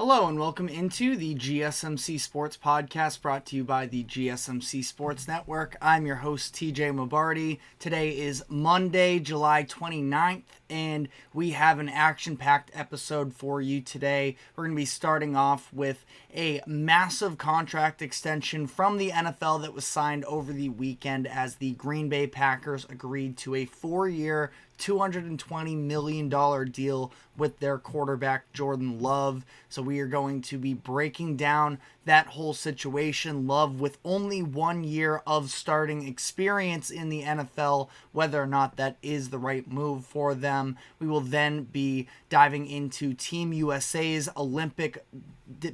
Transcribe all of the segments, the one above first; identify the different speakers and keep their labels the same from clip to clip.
Speaker 1: Hello and welcome into the GSMC Sports Podcast brought to you by the GSMC Sports Network. I'm your host, TJ Mabarty. Today is Monday, July 29th, and we have an action-packed episode for you today. We're going to be starting off with a massive contract extension from the NFL that was signed over the weekend as the Green Bay Packers agreed to a 4-year, $220 million deal with their quarterback, Jordan Love. So we are going to be breaking down that whole situation. Love with only 1 year of starting experience in the NFL, whether or not that is the right move for them. We will then be diving into Team USA's Olympic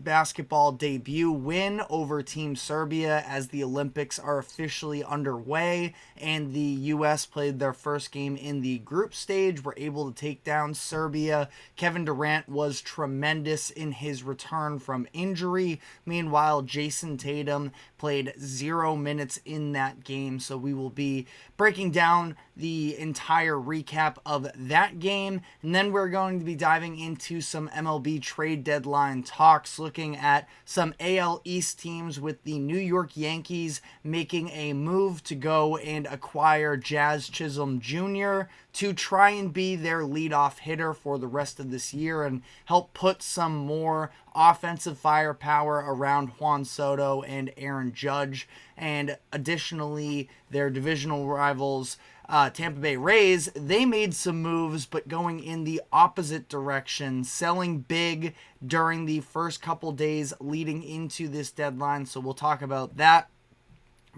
Speaker 1: basketball debut win over Team Serbia as the Olympics are officially underway and the US played their first game in the group stage, were able to take down Serbia. Kevin Durant was tremendous in his return from injury. Meanwhile, Jayson Tatum played 0 minutes in that game, so we will be breaking down the entire recap of that game, and then we're going to be diving into some MLB trade deadline talks, looking at some AL East teams with the New York Yankees making a move to go and acquire Jazz Chisholm Jr. to try and be their leadoff hitter for the rest of this year and help put some more offensive firepower around Juan Soto and Aaron Judge. And additionally, their divisional rivals, Tampa Bay Rays, they made some moves, but going in the opposite direction, selling big during the first couple days leading into this deadline. So we'll talk about that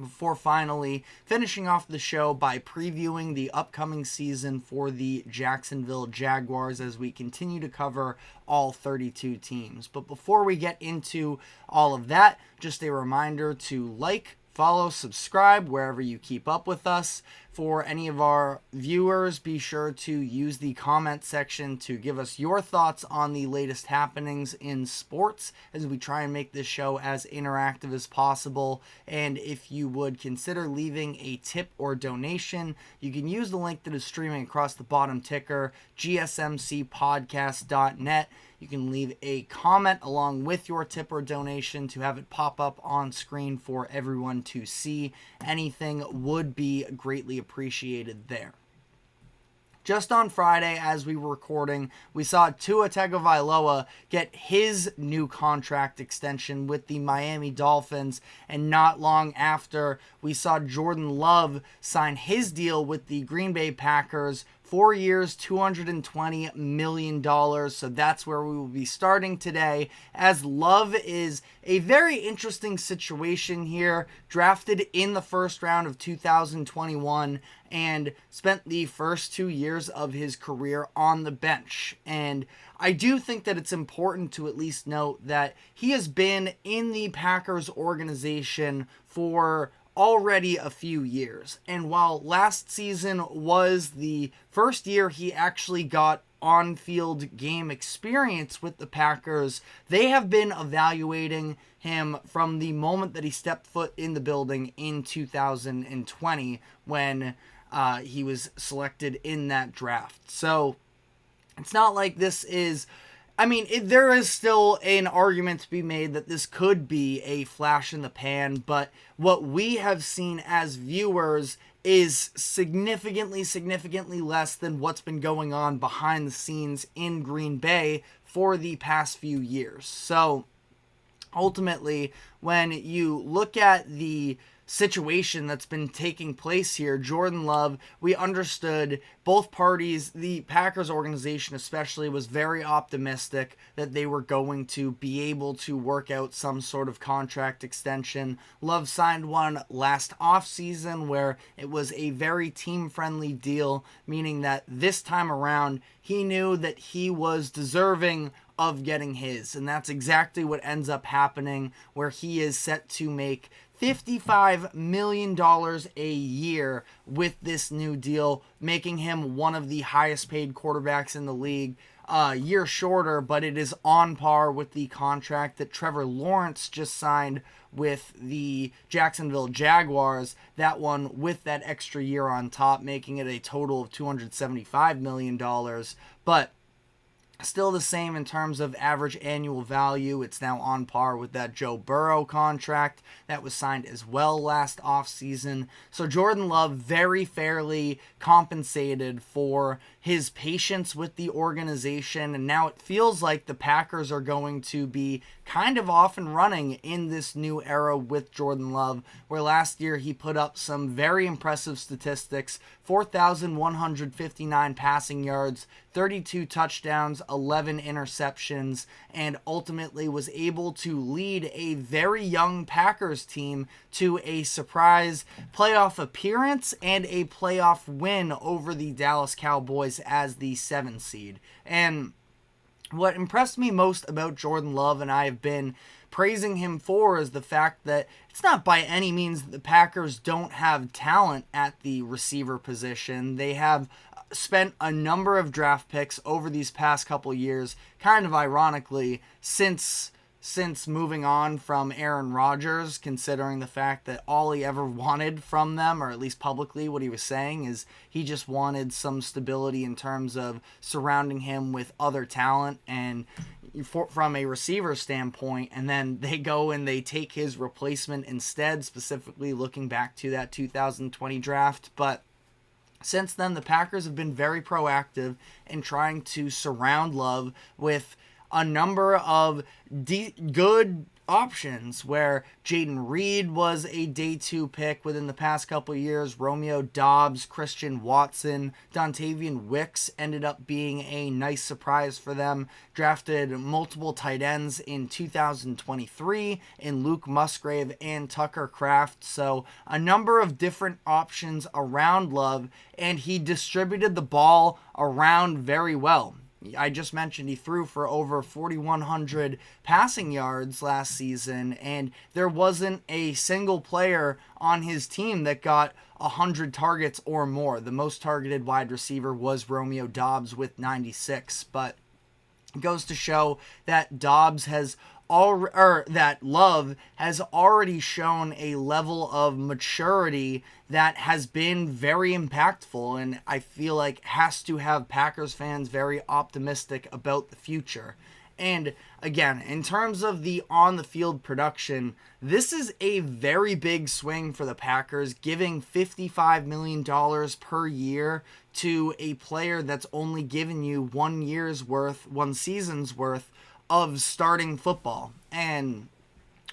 Speaker 1: before finally finishing off the show by previewing the upcoming season for the Jacksonville Jaguars as we continue to cover all 32 teams. But before we get into all of that, just a reminder to like, follow, subscribe wherever you keep up with us. For any of our viewers, be sure to use the comment section to give us your thoughts on the latest happenings in sports as we try and make this show as interactive as possible. And if you would consider leaving a tip or donation, you can use the link that is streaming across the bottom ticker, gsmcpodcast.net. You can leave a comment along with your tip or donation to have it pop up on screen for everyone to see. Anything would be greatly appreciated there. Just on Friday, as we were recording, we saw Tua Tagovailoa get his new contract extension with the Miami Dolphins, and not long after, we saw Jordan Love sign his deal with the Green Bay Packers. 4 years, $220 million. So that's where we will be starting today, as Love is a very interesting situation here. Drafted in the first round of 2021 and spent the first 2 years of his career on the bench. And I do think that it's important to at least note that he has been in the Packers organization for already a few years. And while last season was the first year he actually got on-field game experience with the Packers, they have been evaluating him from the moment that he stepped foot in the building in 2020 when he was selected in that draft. So it's not like this is... there is still an argument to be made that this could be a flash in the pan, but what we have seen as viewers is significantly less than what's been going on behind the scenes in Green Bay for the past few years. So ultimately, when you look at the situation that's been taking place here, Jordan Love, we understood both parties, the Packers organization especially, was very optimistic that they were going to be able to work out some sort of contract extension. Love signed one last offseason where it was a very team-friendly deal, meaning that this time around he knew that he was deserving of getting his, and that's exactly what ends up happening, where he is set to make $55 million a year with this new deal, making him one of the highest paid quarterbacks in the league. A year shorter, but it is on par with the contract that Trevor Lawrence just signed with the Jacksonville Jaguars. That one with that extra year on top, making it a total of $275 million. But Still the same in terms of average annual value. It's now on par with that Joe Burrow contract that was signed as well last offseason. So Jordan Love very fairly compensated for his patience with the organization. And now it feels like the Packers are going to be kind of off and running in this new era with Jordan Love, where last year he put up some very impressive statistics: 4,159 passing yards, 32 touchdowns, 11 interceptions, and ultimately was able to lead a very young Packers team to a surprise playoff appearance and a playoff win over the Dallas Cowboys as the 7th seed. And what impressed me most about Jordan Love, and I have been praising him for, is the fact that it's not by any means that the Packers don't have talent at the receiver position. They have spent a number of draft picks over these past couple years, kind of ironically, since moving on from Aaron Rodgers, considering the fact that all he ever wanted from them, or at least publicly what he was saying, is he just wanted some stability in terms of surrounding him with other talent and from a receiver standpoint, and then they go and they take his replacement instead, specifically looking back to that 2020 draft. But since then, the Packers have been very proactive in trying to surround Love with a number of good options, where Jaden Reed was a day 2 pick within the past couple of years. Romeo Doubs, Christian Watson, Dontavian Wicks ended up being a nice surprise for them. Drafted multiple tight ends in 2023 in Luke Musgrave and Tucker Kraft. So a number of different options around Love, and he distributed the ball around very well. I just mentioned he threw for over 4,100 passing yards last season, and there wasn't a single player on his team that got 100 targets or more. The most targeted wide receiver was Romeo Doubs with 96, but it goes to show that that Love has already shown a level of maturity that has been very impactful, and I feel like has to have Packers fans very optimistic about the future. And again, in terms of the on-the-field production, this is a very big swing for the Packers, giving $55 million per year to a player that's only given you 1 season's worth of starting football. And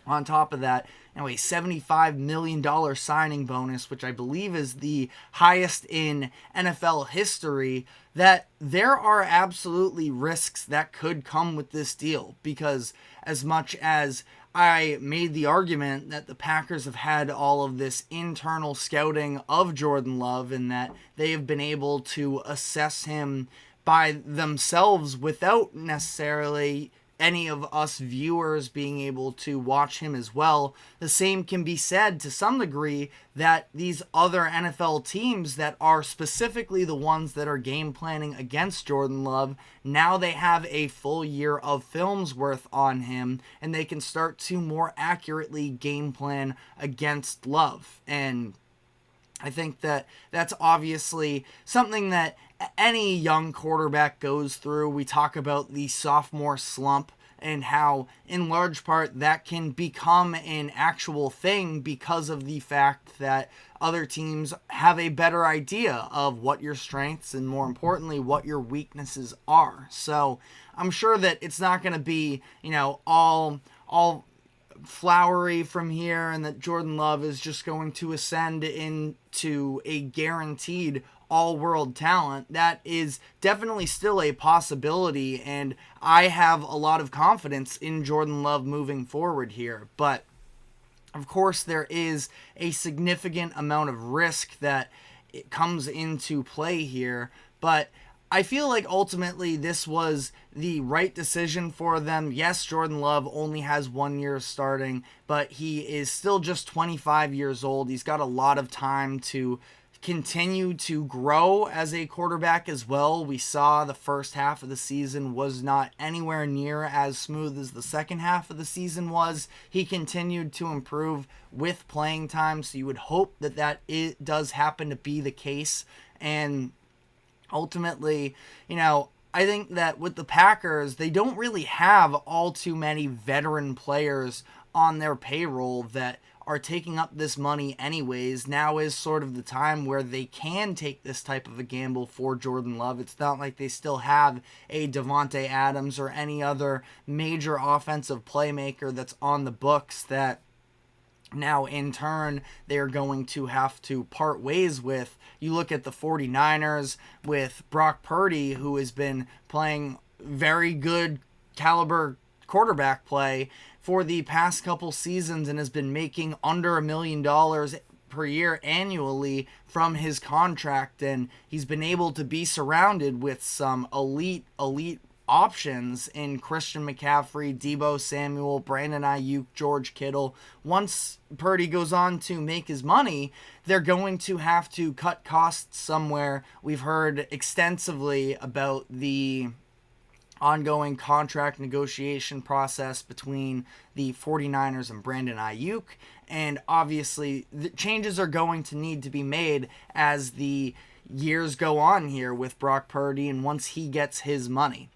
Speaker 1: on top of that, a $75 million signing bonus, which I believe is the highest in NFL history. That there are absolutely risks that could come with this deal, because as much as I made the argument that the Packers have had all of this internal scouting of Jordan Love, and that they have been able to assess him by themselves without necessarily any of us viewers being able to watch him as well, the same can be said to some degree that these other NFL teams that are specifically the ones that are game planning against Jordan Love, now they have a full year of film's worth on him, and they can start to more accurately game plan against Love. And I think that that's obviously something that any young quarterback goes through. We talk about the sophomore slump and how, in large part, that can become an actual thing because of the fact that other teams have a better idea of what your strengths and, more importantly, what your weaknesses are. So I'm sure that it's not going to be, all flowery from here, and that Jordan Love is just going to ascend into a guaranteed all-world talent. That is definitely still a possibility, and I have a lot of confidence in Jordan Love moving forward here. But of course, there is a significant amount of risk that it comes into play here, but I feel like ultimately this was the right decision for them. Yes, Jordan Love only has 1 year starting, but he is still just 25 years old. He's got a lot of time to continue to grow as a quarterback as well. We saw the first half of the season was not anywhere near as smooth as the second half of the season was. He continued to improve with playing time, so you would hope that it does happen to be the case. And ultimately, I think that with the Packers, they don't really have all too many veteran players on their payroll that are taking up this money anyways. Now is sort of the time where they can take this type of a gamble for Jordan Love. It's not like they still have a Devontae Adams or any other major offensive playmaker that's on the books that now in turn they're going to have to part ways with. You look at the 49ers with Brock Purdy, who has been playing very good caliber quarterback play for the past couple seasons and has been making under $1 million per year annually from his contract, and he's been able to be surrounded with some elite options in Christian McCaffrey, Deebo Samuel, Brandon Ayuk, George Kittle. Once Purdy goes on to make his money, they're going to have to cut costs somewhere. We've heard extensively about the ongoing contract negotiation process between the 49ers and Brandon Ayuk, and obviously the changes are going to need to be made as the years go on here with Brock Purdy and once he gets his money.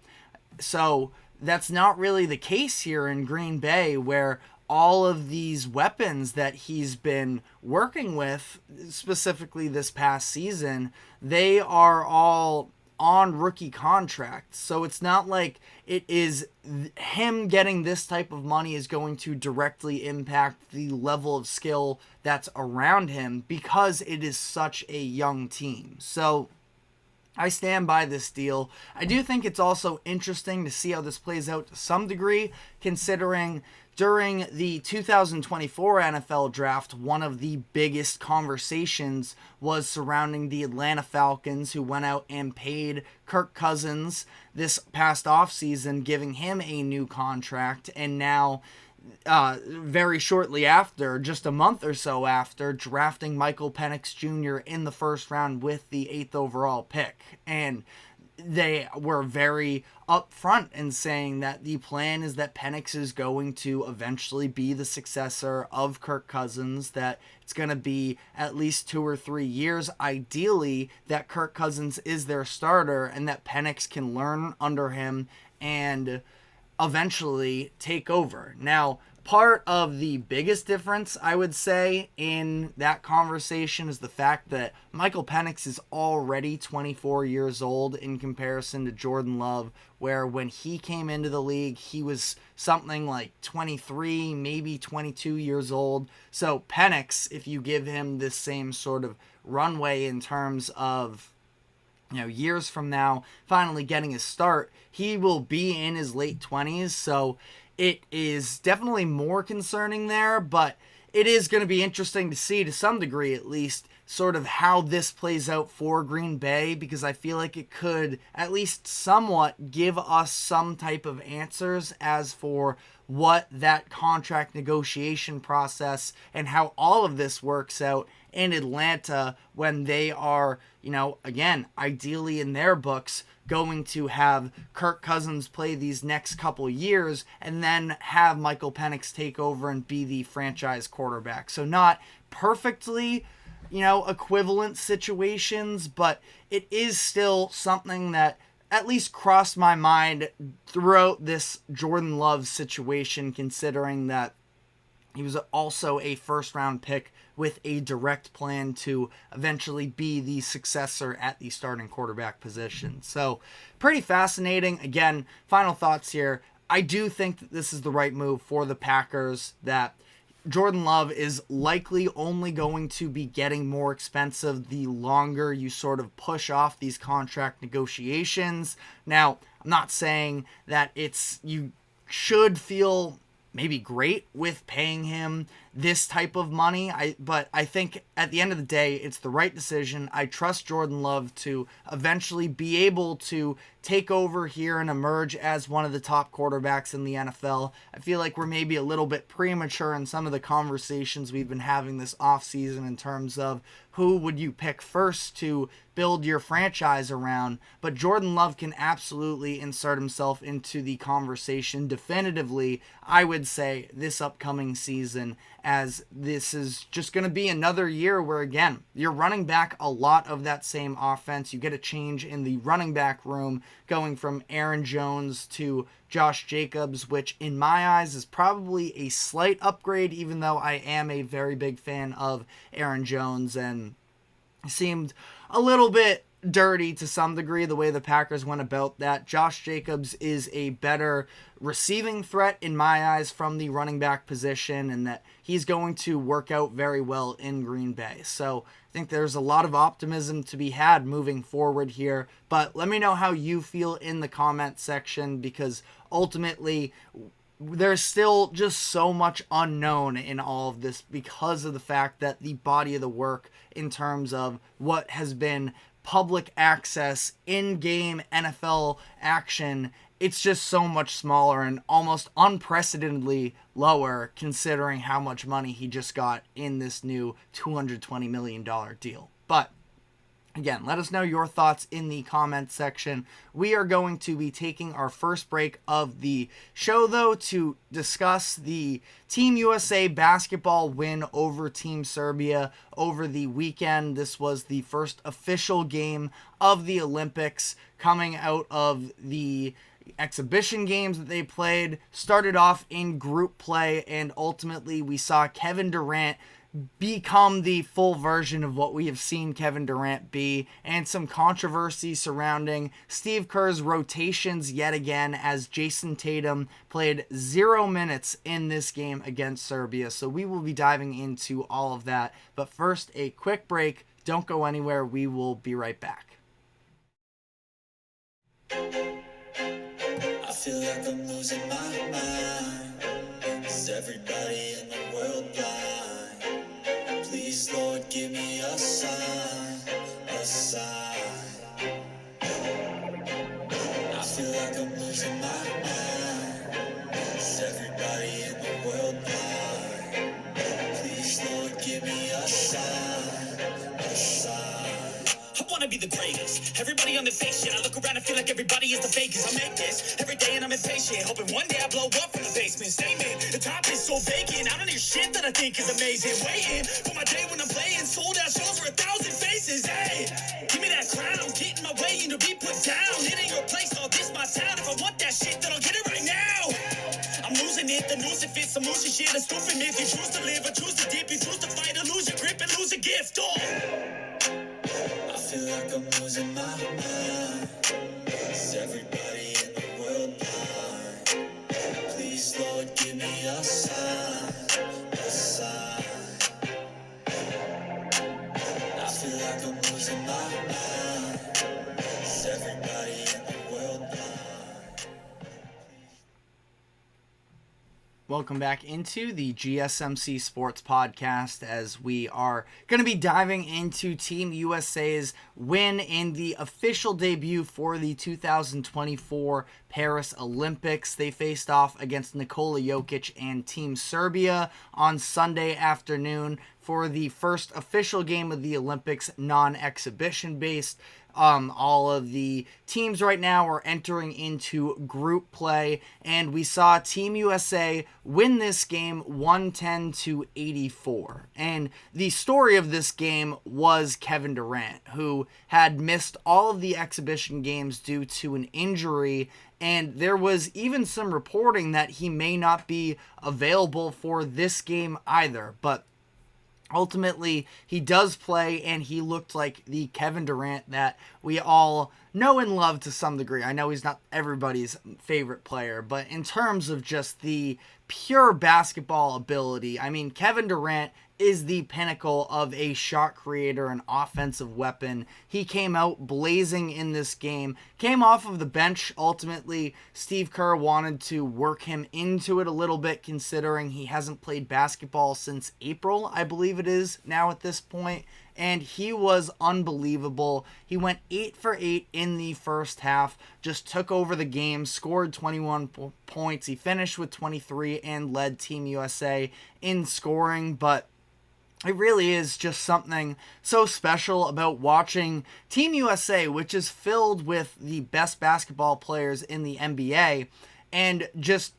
Speaker 1: So that's not really the case here in Green Bay, where all of these weapons that he's been working with, specifically this past season, they are all on rookie contracts. So it's not like it is him getting this type of money is going to directly impact the level of skill that's around him because it is such a young team. So I stand by this deal. I do think it's also interesting to see how this plays out to some degree, considering during the 2024 NFL Draft, one of the biggest conversations was surrounding the Atlanta Falcons, who went out and paid Kirk Cousins this past offseason, giving him a new contract, and now very shortly after, just a month or so after, drafting Michael Penix Jr. in the first round with the 8th overall pick. And they were very upfront in saying that the plan is that Penix is going to eventually be the successor of Kirk Cousins, that it's going to be at least 2 or 3 years, ideally, that Kirk Cousins is their starter and that Penix can learn under him and eventually take over. Now, part of the biggest difference, I would say, in that conversation is the fact that Michael Penix is already 24 years old in comparison to Jordan Love, where when he came into the league, he was something like 23, maybe 22 years old. So Penix, if you give him this same sort of runway in terms of years from now, finally getting his start, he will be in his late 20s. So it is definitely more concerning there, but it is going to be interesting to see, to some degree at least, sort of how this plays out for Green Bay, because I feel like it could at least somewhat give us some type of answers as for what that contract negotiation process and how all of this works out in Atlanta when they are, again, ideally in their books, going to have Kirk Cousins play these next couple years and then have Michael Penix take over and be the franchise quarterback. So not perfectly, equivalent situations, but it is still something that at least crossed my mind throughout this Jordan Love situation, considering that he was also a first-round pick with a direct plan to eventually be the successor at the starting quarterback position. So, pretty fascinating. Again, final thoughts here. I do think that this is the right move for the Packers, that Jordan Love is likely only going to be getting more expensive the longer you sort of push off these contract negotiations. Now, I'm not saying that you should feel maybe great with paying him this type of money, but I think at the end of the day, it's the right decision. I trust Jordan Love to eventually be able to take over here and emerge as one of the top quarterbacks in the NFL. I feel like we're maybe a little bit premature in some of the conversations we've been having this offseason in terms of who would you pick first to build your franchise around, but Jordan Love can absolutely insert himself into the conversation definitively, I would say, this upcoming season as this is just going to be another year where, again, you're running back a lot of that same offense. You get a change in the running back room going from Aaron Jones to Josh Jacobs, which in my eyes is probably a slight upgrade, even though I am a very big fan of Aaron Jones, and seemed a little bit dirty to some degree the way the Packers went about that. Josh Jacobs is a better receiving threat in my eyes from the running back position, and that he's going to work out very well in Green Bay. So I think there's a lot of optimism to be had moving forward here. But let me know how you feel in the comment section, because ultimately there's still just so much unknown in all of this because of the fact that the body of the work in terms of what has been public access, in-game NFL action, it's just so much smaller and almost unprecedentedly lower considering how much money he just got in this new $220 million deal. But again, let us know your thoughts in the comments section. We are going to be taking our first break of the show, though, to discuss the Team USA basketball win over Team Serbia over the weekend. This was the first official game of the Olympics coming out of the exhibition games that they played. Started off in group play, and ultimately we saw Kevin Durant become the full version of what we have seen Kevin Durant be, and some controversy surrounding Steve Kerr's rotations yet again, as Jayson Tatum played 0 minutes in this game against Serbia. So we will be diving into all of that. But first, a quick break. Don't go anywhere. We will be right back.
Speaker 2: I feel like I'm losing my mind. Is everybody in the world blind? Please, Lord, give me a sign, a sign. I feel like I'm losing my mind. Is everybody in the world blind? Please, Lord, give me a sign, a sign. I wanna be the greatest. Everybody on the fake shit. I look around and feel like everybody is the fakest. I make this every day and I'm impatient, hoping one day I blow up from the basement. Statement, the top is so vacant. I don't hear shit that I think is amazing. Waiting for my day when I'm playing sold out shows for 1,000 faces. Hey, give me that crown, get in my way and to be put down. It ain't your place, all this my town. If I want that shit, then I'll get it right now. I'm losing it, the news it fits. I'm losing shit, a stupid myth. You choose to live or choose to dip. You choose to fight or lose your grip and lose a gift. Oh, I feel like I'm losing my mind. Is everybody in the world blind? Please, Lord, give me a sign, a sign. I feel like I'm losing my mind. Is everybody in the world blind?
Speaker 1: Welcome back into the GSMC Sports Podcast, as we are going to be diving into Team USA's win in the official debut for the 2024 Paris Olympics. They faced off against Nikola Jokic and Team Serbia on Sunday afternoon for the first official game of the Olympics, non-exhibition based. All of the teams right now are entering into group play, and we saw Team USA win this game 110-84. And the story of this game was Kevin Durant, who had missed all of the exhibition games due to an injury, and there was even some reporting that he may not be available for this game either. But ultimately, he does play, and he looked like the Kevin Durant that we all know and love to some degree. I know he's not everybody's favorite player, but in terms of just the pure basketball ability, I mean, Kevin Durant is the pinnacle of a shot creator, an offensive weapon. He came out blazing in this game, came off of the bench. Ultimately, Steve Kerr wanted to work him into it a little bit, considering he hasn't played basketball since April, I believe it is now at this point. And he was unbelievable. He went 8 for 8 in the first half, just took over the game, scored 21 points. He finished with 23 and led Team USA in scoring. But it really is just something so special about watching Team USA, which is filled with the best basketball players in the NBA. And just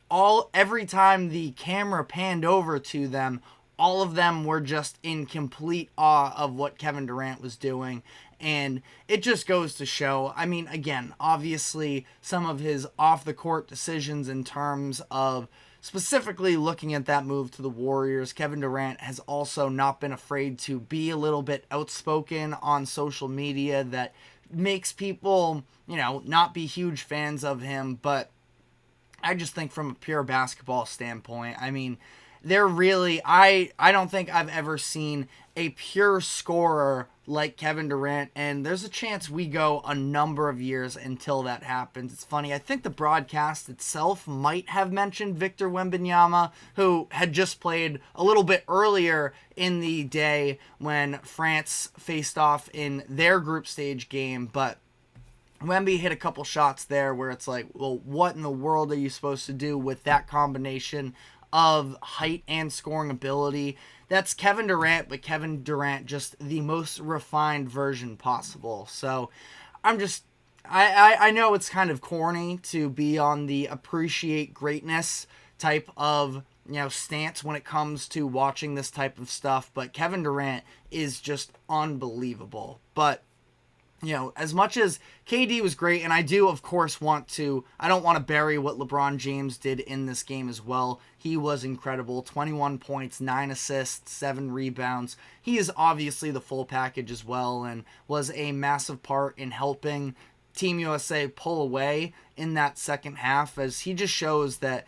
Speaker 1: every time the camera panned over to them, all of them were just in complete awe of what Kevin Durant was doing. And it just goes to show, I mean, again, obviously some of his off-the-court decisions in terms of specifically looking at that move to the Warriors, Kevin Durant has also not been afraid to be a little bit outspoken on social media that makes people, not be huge fans of him. But I just think from a pure basketball standpoint, I mean, they're really, I don't think I've ever seen a pure scorer like Kevin Durant, and there's a chance we go a number of years until that happens. It's funny, I think the broadcast itself might have mentioned Victor Wembanyama, who had just played a little bit earlier in the day when France faced off in their group stage game, but Wemby hit a couple shots there where it's like, well, what in the world are you supposed to do with that combination of height and scoring ability? That's Kevin Durant, but Kevin Durant just the most refined version possible. So I know it's kind of corny to be on the appreciate greatness type of stance when it comes to watching this type of stuff, but Kevin Durant is just unbelievable. But as much as KD was great, and I do, of course, I don't want to bury what LeBron James did in this game as well. He was incredible. 21 points, 9 assists, 7 rebounds. He is obviously the full package as well and was a massive part in helping Team USA pull away in that second half, as he just shows that,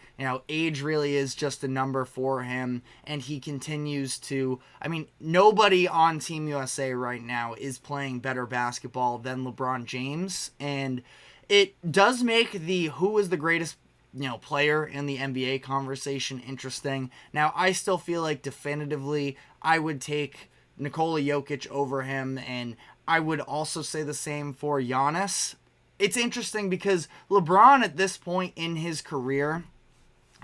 Speaker 1: age really is just a number for him, and he continues to, nobody on Team USA right now is playing better basketball than LeBron James, and it does make the who is the greatest player in the NBA conversation interesting. Now, I still feel like definitively I would take Nikola Jokic over him, and I would also say the same for Giannis. It's interesting because LeBron at this point in his career,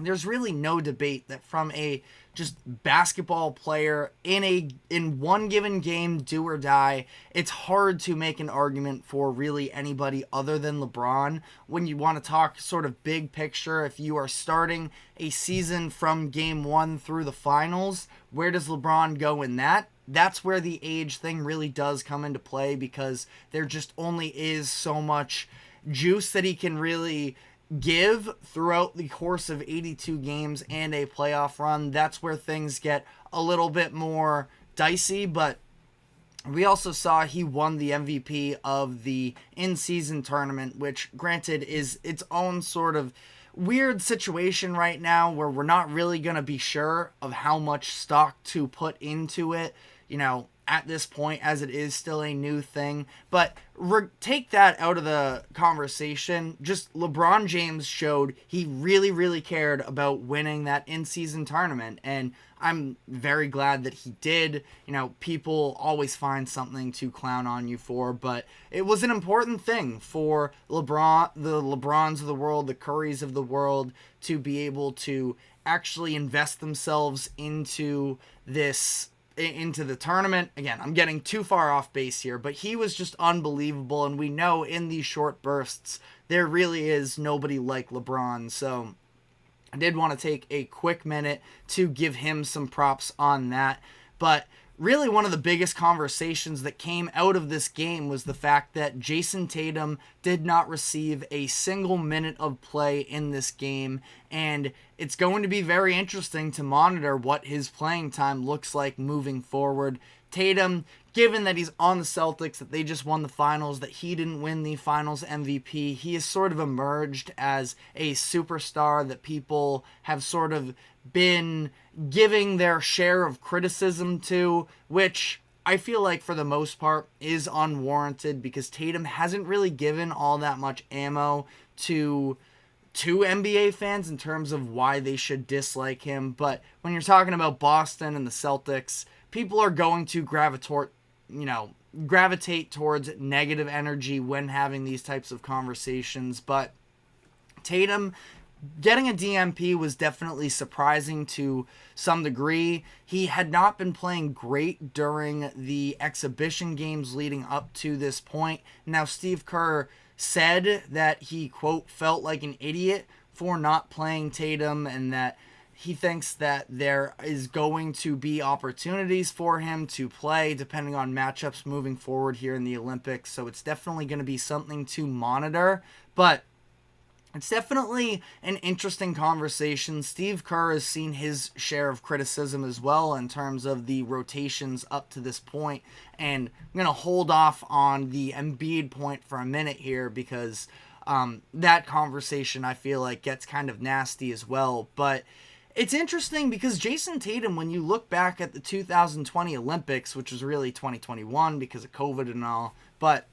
Speaker 1: there's really no debate that from a just basketball player in one given game, do or die, it's hard to make an argument for really anybody other than LeBron. When you want to talk sort of big picture, if you are starting a season from game 1 through the finals, where does LeBron go in that? That's where the age thing really does come into play, because there just only is so much juice that he can really give throughout the course of 82 games and a playoff run. That's where things get a little bit more dicey, but we also saw he won the MVP of the in-season tournament, which granted is its own sort of weird situation right now where we're not really going to be sure of how much stock to put into it, at this point, as it is still a new thing. But take that out of the conversation. Just LeBron James showed he really, really cared about winning that in-season tournament, and I'm very glad that he did. People always find something to clown on you for, but it was an important thing for LeBron, the LeBrons of the world, the Currys of the world, to be able to actually invest themselves into the tournament. Again, I'm getting too far off base here, but he was just unbelievable, and we know in these short bursts, there really is nobody like LeBron, so I did want to take a quick minute to give him some props on that. But really one of the biggest conversations that came out of this game was the fact that Jayson Tatum did not receive a single minute of play in this game, and it's going to be very interesting to monitor what his playing time looks like moving forward. Tatum, given that he's on the Celtics, that they just won the finals, that he didn't win the finals MVP, he has sort of emerged as a superstar that people have sort of been giving their share of criticism to, which I feel like for the most part is unwarranted, because Tatum hasn't really given all that much ammo to NBA fans in terms of why they should dislike him. But when you're talking about Boston and the Celtics, people are going to gravitate towards negative energy when having these types of conversations. But Tatum getting a DMP was definitely surprising to some degree. He had not been playing great during the exhibition games leading up to this point. Now, Steve Kerr said that he, quote, felt like an idiot for not playing Tatum, and that he thinks that there is going to be opportunities for him to play depending on matchups moving forward here in the Olympics. So it's definitely going to be something to monitor. But it's definitely an interesting conversation. Steve Kerr has seen his share of criticism as well in terms of the rotations up to this point. And I'm going to hold off on the Embiid point for a minute here because that conversation I feel like gets kind of nasty as well. But it's interesting because Jayson Tatum, when you look back at the 2020 Olympics, which was really 2021 because of COVID and all, but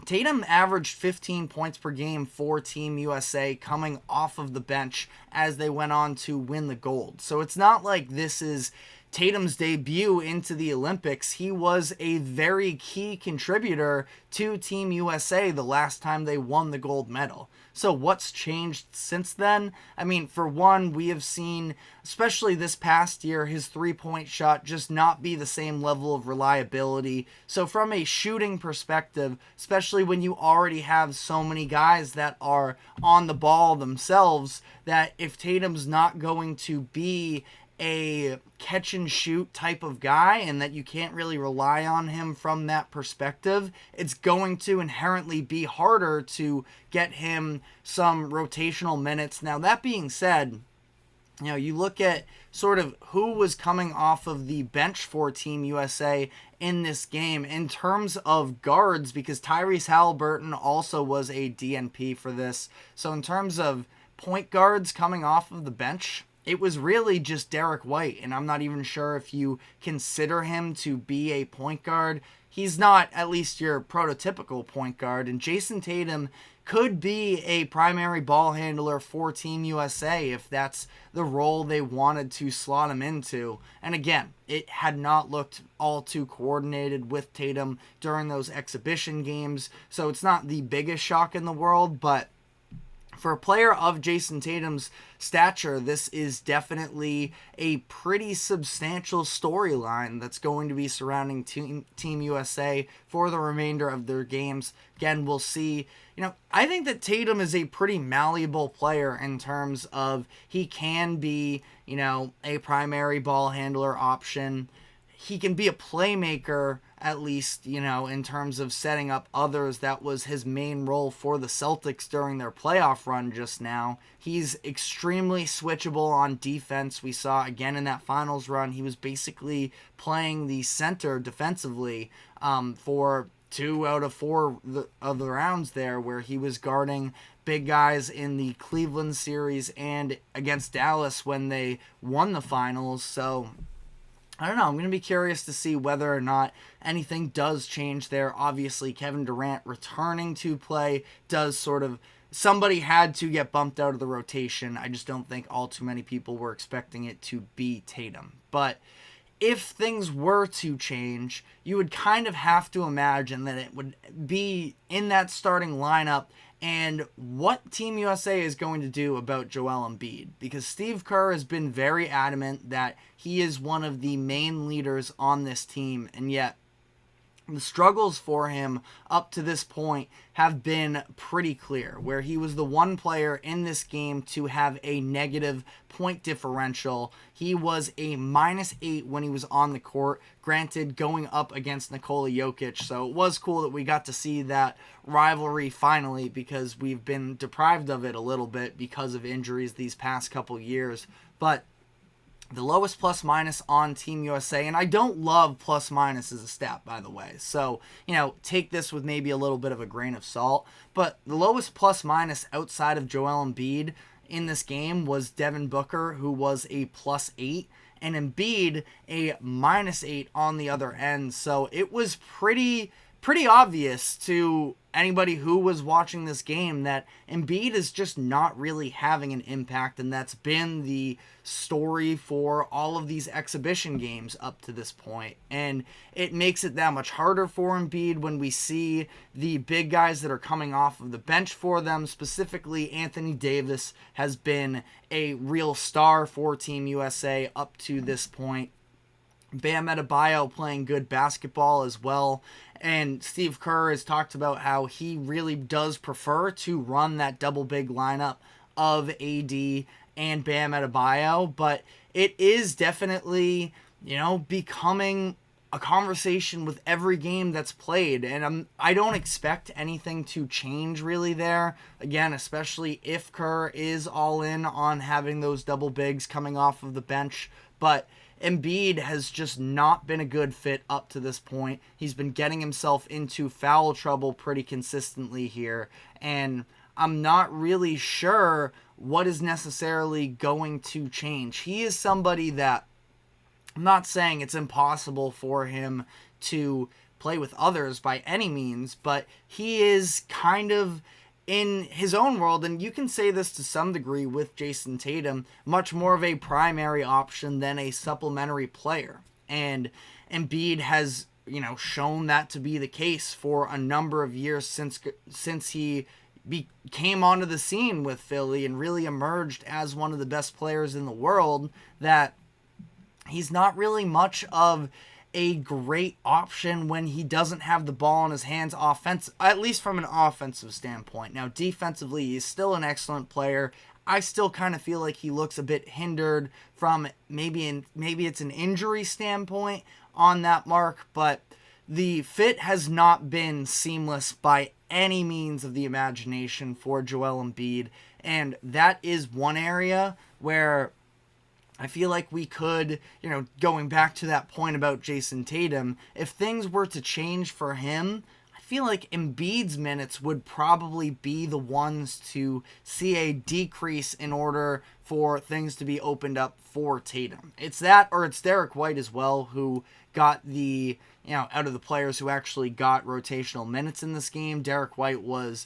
Speaker 1: Tatum averaged 15 points per game for Team USA coming off of the bench as they went on to win the gold. So it's not like this is Tatum's debut into the Olympics. He was a very key contributor to Team USA the last time they won the gold medal. So what's changed since then? I mean, for one, we have seen, especially this past year, his three-point shot just not be the same level of reliability. So from a shooting perspective, especially when you already have so many guys that are on the ball themselves, that if Tatum's not going to be a catch and shoot type of guy and that you can't really rely on him from that perspective, it's going to inherently be harder to get him some rotational minutes. Now, that being said, you know, you look at sort of who was coming off of the bench for Team USA in this game in terms of guards, because Tyrese Halliburton also was a DNP for this. So in terms of point guards coming off of the bench, it was really just Derek White, and I'm not even sure if you consider him to be a point guard. He's not at least your prototypical point guard, and Jayson Tatum could be a primary ball handler for Team USA if that's the role they wanted to slot him into. And again, it had not looked all too coordinated with Tatum during those exhibition games, so it's not the biggest shock in the world, but for a player of Jayson Tatum's stature, this is definitely a pretty substantial storyline that's going to be surrounding Team USA for the remainder of their games. Again, we'll see. You know, I think that Tatum is a pretty malleable player in terms of he can be, you know, a primary ball handler option. He can be a playmaker, at least, you know, in terms of setting up others. That was his main role for the Celtics during their playoff run just now. He's extremely switchable on defense. We saw again in that finals run, he was basically playing the center defensively for 2 out of 4 of the rounds there, where he was guarding big guys in the Cleveland series and against Dallas when they won the finals. So I don't know. I'm going to be curious to see whether or not anything does change there. Obviously, Kevin Durant returning to play does sort of... Somebody had to get bumped out of the rotation. I just don't think all too many people were expecting it to be Tatum. But if things were to change, you would kind of have to imagine that it would be in that starting lineup and what Team USA is going to do about Joel Embiid. Because Steve Kerr has been very adamant that he is one of the main leaders on this team, and yet the struggles for him up to this point have been pretty clear, where he was the one player in this game to have a negative point differential. He was a -8 when he was on the court, granted going up against Nikola Jokic, so it was cool that we got to see that rivalry finally, because we've been deprived of it a little bit because of injuries these past couple years. But the lowest plus minus on Team USA, and I don't love plus minus as a stat, by the way, so, you know, take this with maybe a little bit of a grain of salt, but the lowest plus minus outside of Joel Embiid in this game was Devin Booker, who was a +8, and Embiid a -8 on the other end. So it was pretty obvious to anybody who was watching this game that Embiid is just not really having an impact, and that's been the story for all of these exhibition games up to this point. And it makes it that much harder for Embiid when we see the big guys that are coming off of the bench for them. Specifically, Anthony Davis has been a real star for Team USA up to this point. Bam Adebayo playing good basketball as well. And Steve Kerr has talked about how he really does prefer to run that double big lineup of AD and Bam Adebayo, but it is definitely, becoming a conversation with every game that's played, and I don't expect anything to change really there. Again, especially if Kerr is all in on having those double bigs coming off of the bench, but Embiid has just not been a good fit up to this point. He's been getting himself into foul trouble pretty consistently here, and I'm not really sure what is necessarily going to change. He is somebody that, I'm not saying it's impossible for him to play with others by any means, but he is kind of in his own world, and you can say this to some degree with Jayson Tatum, much more of a primary option than a supplementary player. And Embiid has, shown that to be the case for a number of years since he came onto the scene with Philly and really emerged as one of the best players in the world, that he's not really much of a great option when he doesn't have the ball in his hands at least from an offensive standpoint. Now, defensively, he's still an excellent player. I still kind of feel like he looks a bit hindered from maybe it's an injury standpoint on that mark, but the fit has not been seamless by any means of the imagination for Joel Embiid, and that is one area where I feel like we could, going back to that point about Jayson Tatum, if things were to change for him, I feel like Embiid's minutes would probably be the ones to see a decrease in order for things to be opened up for Tatum. It's that, or it's Derek White as well, who got the, out of the players who actually got rotational minutes in this game, Derek White was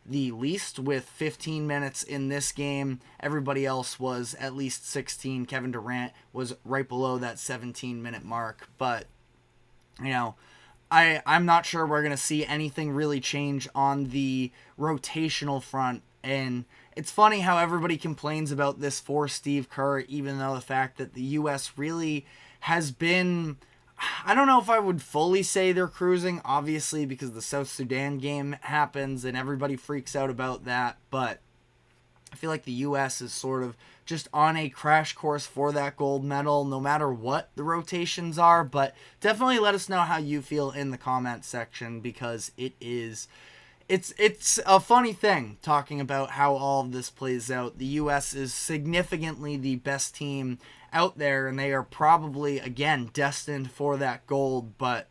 Speaker 1: the least with 15 minutes in this game. Everybody else was at least 16. Kevin Durant was right below that 17-minute mark. But, I'm not sure we're going to see anything really change on the rotational front. And it's funny how everybody complains about this for Steve Kerr, even though the fact that the U.S. really has been, I don't know if I would fully say they're cruising, obviously, because the South Sudan game happens and everybody freaks out about that, but I feel like the U.S. is sort of just on a crash course for that gold medal, no matter what the rotations are. But definitely let us know how you feel in the comment section, because it's a funny thing talking about how all of this plays out. The U.S. is significantly the best team out there, and they are probably, again, destined for that gold, but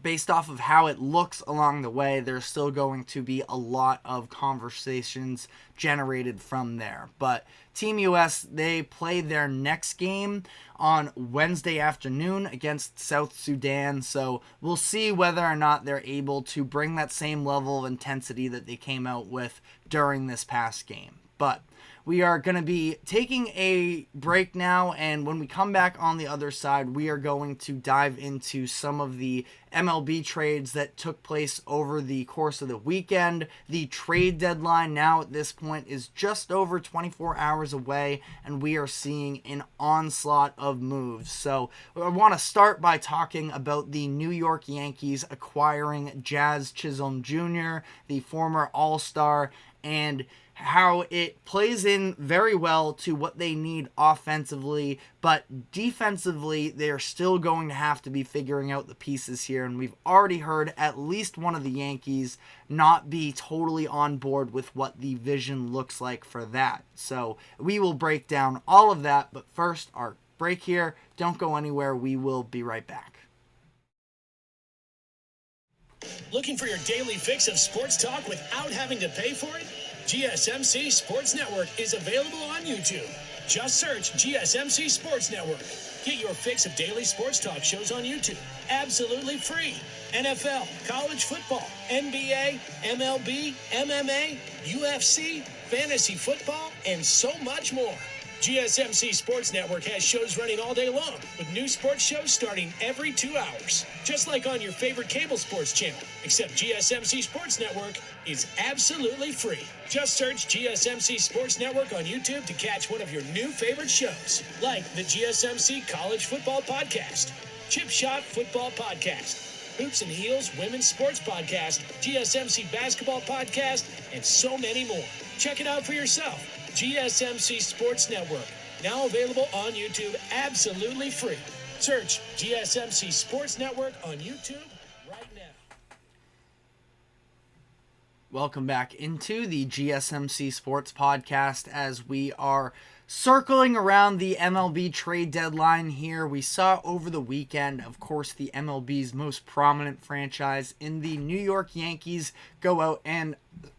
Speaker 1: based off of how it looks along the way, there's still going to be a lot of conversations generated from there. But Team US, they play their next game on Wednesday afternoon against South Sudan, so we'll see whether or not they're able to bring that same level of intensity that they came out with during this past game. But we are going to be taking a break now, and when we come back on the other side, we are going to dive into some of the MLB trades that took place over the course of the weekend. The trade deadline now at this point is just over 24 hours away, and we are seeing an onslaught of moves. So I want to start by talking about the New York Yankees acquiring Jazz Chisholm Jr., the former All-Star, and how it plays in very well to what they need offensively, but defensively, they're still going to have to be figuring out the pieces here, and we've already heard at least one of the Yankees not be totally on board with what the vision looks like for that. So we will break down all of that, but first, our break here. Don't go anywhere. We will be right back.
Speaker 3: Looking for your daily fix of sports talk without having to pay for it? GSMC Sports Network is available on YouTube. Just search GSMC Sports Network. Get your fix of daily sports talk shows on YouTube, absolutely free. NFL, college football, NBA, MLB, MMA, UFC, fantasy football, and so much more. GSMC Sports Network has shows running all day long, with new sports shows starting every 2 hours. Just like on your favorite cable sports channel, except GSMC Sports Network is absolutely free. Just search GSMC Sports Network on YouTube to catch one of your new favorite shows, like the GSMC College Football Podcast, Chip Shot Football Podcast, Hoops and Heels Women's Sports Podcast, GSMC Basketball Podcast, and so many more. Check it out for yourself. GSMC Sports Network, now available on YouTube absolutely free. Search GSMC Sports Network on YouTube right now.
Speaker 1: Welcome back into the GSMC Sports Podcast as we are circling around the MLB trade deadline here. We saw over the weekend, of course, the MLB's most prominent franchise in the New York Yankees go out and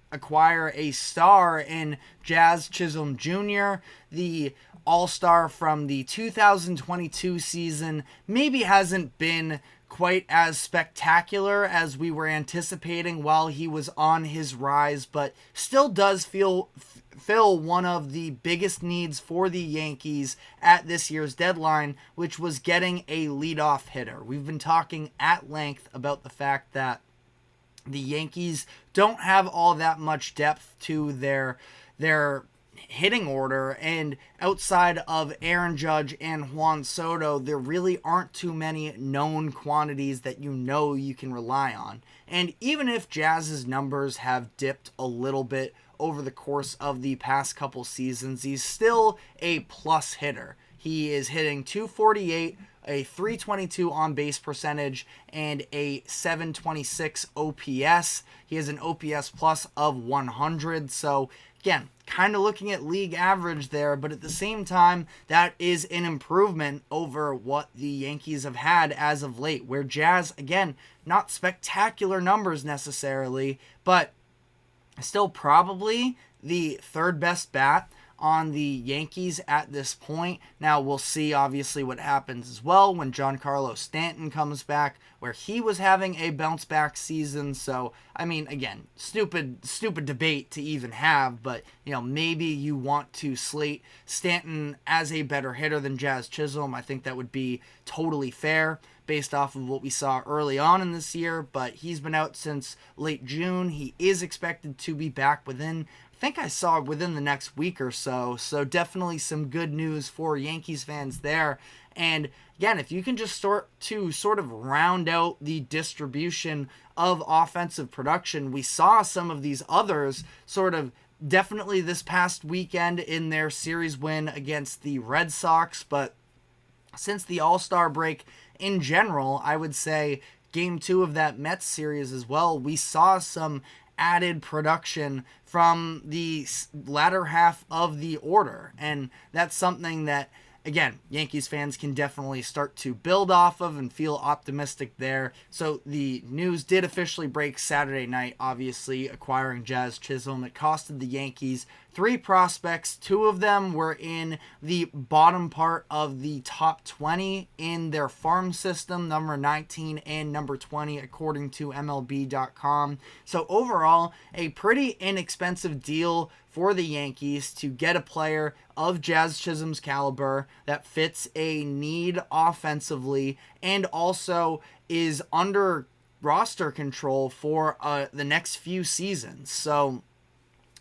Speaker 1: acquire a star in Jazz Chisholm Jr., the all-star from the 2022 season. Maybe hasn't been quite as spectacular as we were anticipating while he was on his rise, but still does fill one of the biggest needs for the Yankees at this year's deadline, which was getting a leadoff hitter. We've been talking at length about the fact that the Yankees don't have all that much depth to their hitting order, and outside of Aaron Judge and Juan Soto, there really aren't too many known quantities that you can rely on. And even if Jazz's numbers have dipped a little bit over the course of the past couple seasons, he's still a plus hitter. He is hitting .248, a .322 on-base percentage, and a .726 OPS. He has an OPS plus of 100, so again, kind of looking at league average there, but at the same time, that is an improvement over what the Yankees have had as of late, where Jazz, again, not spectacular numbers necessarily, but still probably the third best bat on the Yankees at this point. Now, we'll see, obviously, what happens as well when Giancarlo Stanton comes back, where he was having a bounce-back season. So, I mean, again, stupid debate to even have, but, maybe you want to slate Stanton as a better hitter than Jazz Chisholm. I think that would be totally fair based off of what we saw early on in this year, but he's been out since late June. He is expected to be back within the next week or so. So definitely some good news for Yankees fans there. And again, if you can just start to sort of round out the distribution of offensive production, we saw some of these others sort of definitely this past weekend in their series win against the Red Sox. But since the All-Star break in general, I would say Game 2 of that Mets series as well, we saw some added production from the latter half of the order. And that's something that, again, Yankees fans can definitely start to build off of and feel optimistic there. So the news did officially break Saturday night, obviously, acquiring Jazz Chisholm. It costed the Yankees 3 prospects. 2 of them were in the bottom part of the top 20 in their farm system, number 19 and number 20, according to MLB.com. So overall, a pretty inexpensive deal for the Yankees to get a player of Jazz Chisholm's caliber that fits a need offensively and also is under roster control for the next few seasons. So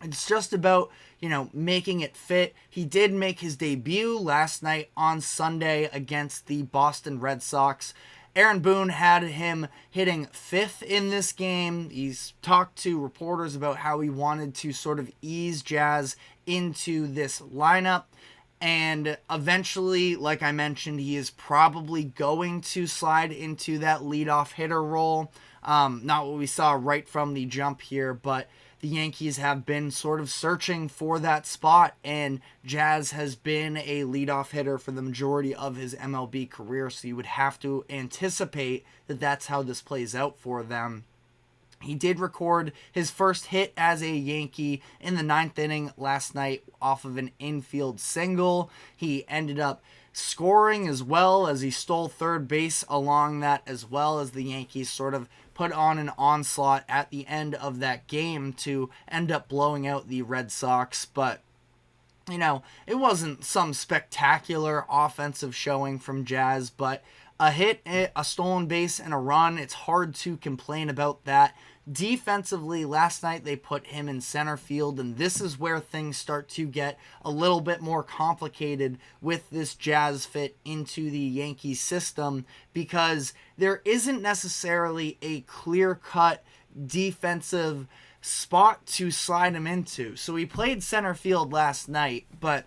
Speaker 1: it's just about, making it fit. He did make his debut last night on Sunday against the Boston Red Sox. Aaron Boone had him hitting 5th in this game. He's talked to reporters about how he wanted to sort of ease Jazz into this lineup. And eventually, like I mentioned, he is probably going to slide into that leadoff hitter role. Not what we saw right from the jump here, but the Yankees have been sort of searching for that spot, and Jazz has been a leadoff hitter for the majority of his MLB career, so you would have to anticipate that that's how this plays out for them. He did record his first hit as a Yankee in the 9th inning last night off of an infield single. He ended up scoring as well as he stole third base along that, as well as the Yankees sort of put on an onslaught at the end of that game to end up blowing out the Red Sox. But, it wasn't some spectacular offensive showing from Jazz, but a hit, a stolen base, and a run, it's hard to complain about that. Defensively, last night they put him in center field, and this is where things start to get a little bit more complicated with this Jazz fit into the Yankees system, because there isn't necessarily a clear-cut defensive spot to slide him into. So he played center field last night, but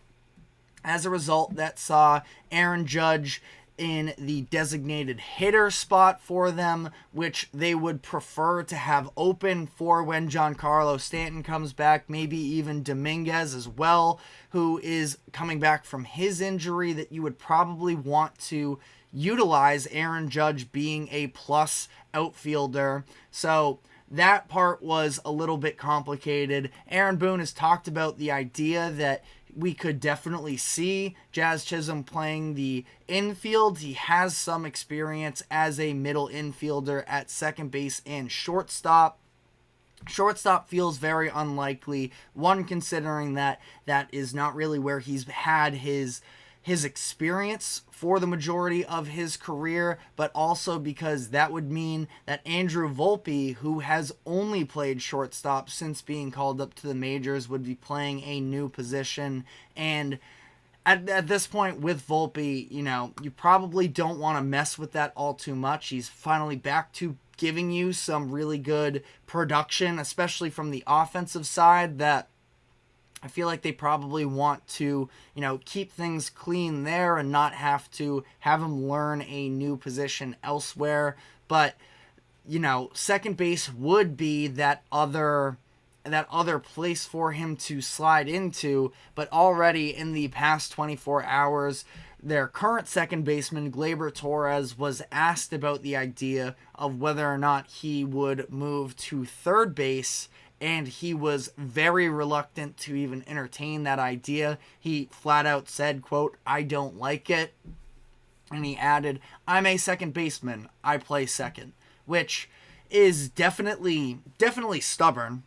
Speaker 1: as a result, that saw Aaron Judge in the designated hitter spot for them, which they would prefer to have open for when Giancarlo Stanton comes back, maybe even Dominguez as well, who is coming back from his injury, that you would probably want to utilize Aaron Judge being a plus outfielder. So that part was a little bit complicated. Aaron Boone has talked about the idea that we could definitely see Jazz Chisholm playing the infield. He has some experience as a middle infielder at second base and shortstop. Shortstop feels very unlikely, one considering that is not really where he's had his experience for the majority of his career, but also because that would mean that Andrew Volpe, who has only played shortstop since being called up to the majors, would be playing a new position. And at this point with Volpe, you probably don't want to mess with that all too much. He's finally back to giving you some really good production, especially from the offensive side, that I feel like they probably want to, keep things clean there and not have to have him learn a new position elsewhere. But, second base would be that other place for him to slide into. But already in the past 24 hours, their current second baseman, Gleyber Torres, was asked about the idea of whether or not he would move to third base, and he was very reluctant to even entertain that idea. He flat out said, quote, "I don't like it." And he added, "I'm a second baseman. I play second," which is definitely stubborn,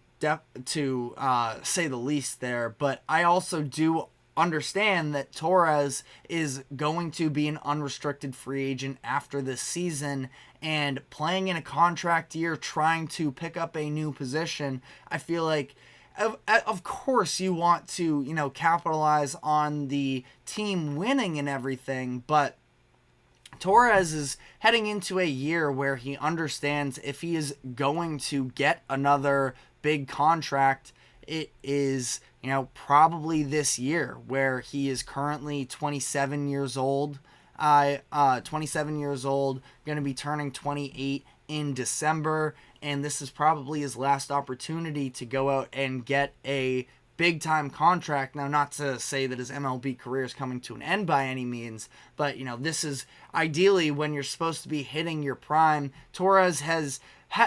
Speaker 1: to say the least there. But I also do understand that Torres is going to be an unrestricted free agent after this season, and playing in a contract year, trying to pick up a new position, I feel like of course you want to, capitalize on the team winning and everything, but Torres is heading into a year where he understands if he is going to get another big contract, it is, probably this year, where he is currently 27 years old. 27 years old, going to be turning 28 in December, and this is probably his last opportunity to go out and get a big-time contract. Now, not to say that his MLB career is coming to an end by any means, but, this is ideally when you're supposed to be hitting your prime. Torres has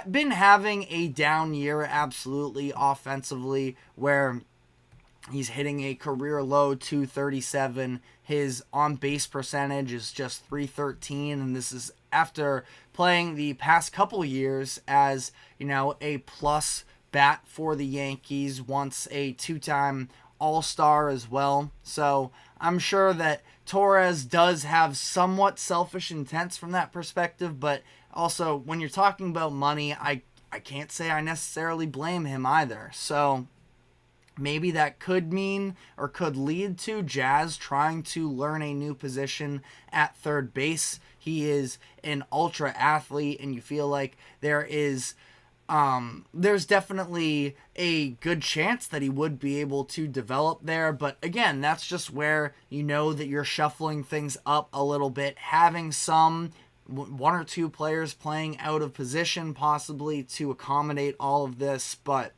Speaker 1: been having a down year, absolutely, offensively, where he's hitting a career low 237. His on-base percentage is just 313, and this is after playing the past couple years as, a plus bat for the Yankees, once a two-time All-Star as well. So I'm sure that Torres does have somewhat selfish intents from that perspective, but also when you're talking about money, I can't say I necessarily blame him either. So maybe that could mean or could lead to Jazz trying to learn a new position at third base. He is an ultra athlete, and you feel like there's definitely a good chance that he would be able to develop there. But again, that's just where that you're shuffling things up a little bit, having one or two players playing out of position possibly to accommodate all of this. But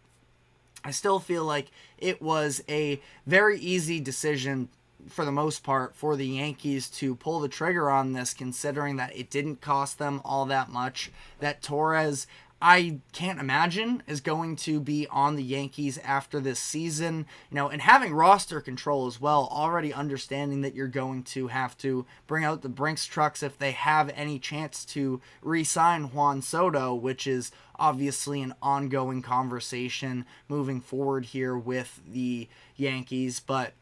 Speaker 1: I still feel like it was a very easy decision for the most part for the Yankees to pull the trigger on this, considering that it didn't cost them all that much, that Torres, I can't imagine, is going to be on the Yankees after this season, and having roster control as well, already understanding that you're going to have to bring out the Brinks trucks if they have any chance to re-sign Juan Soto, which is obviously an ongoing conversation moving forward here with the Yankees. But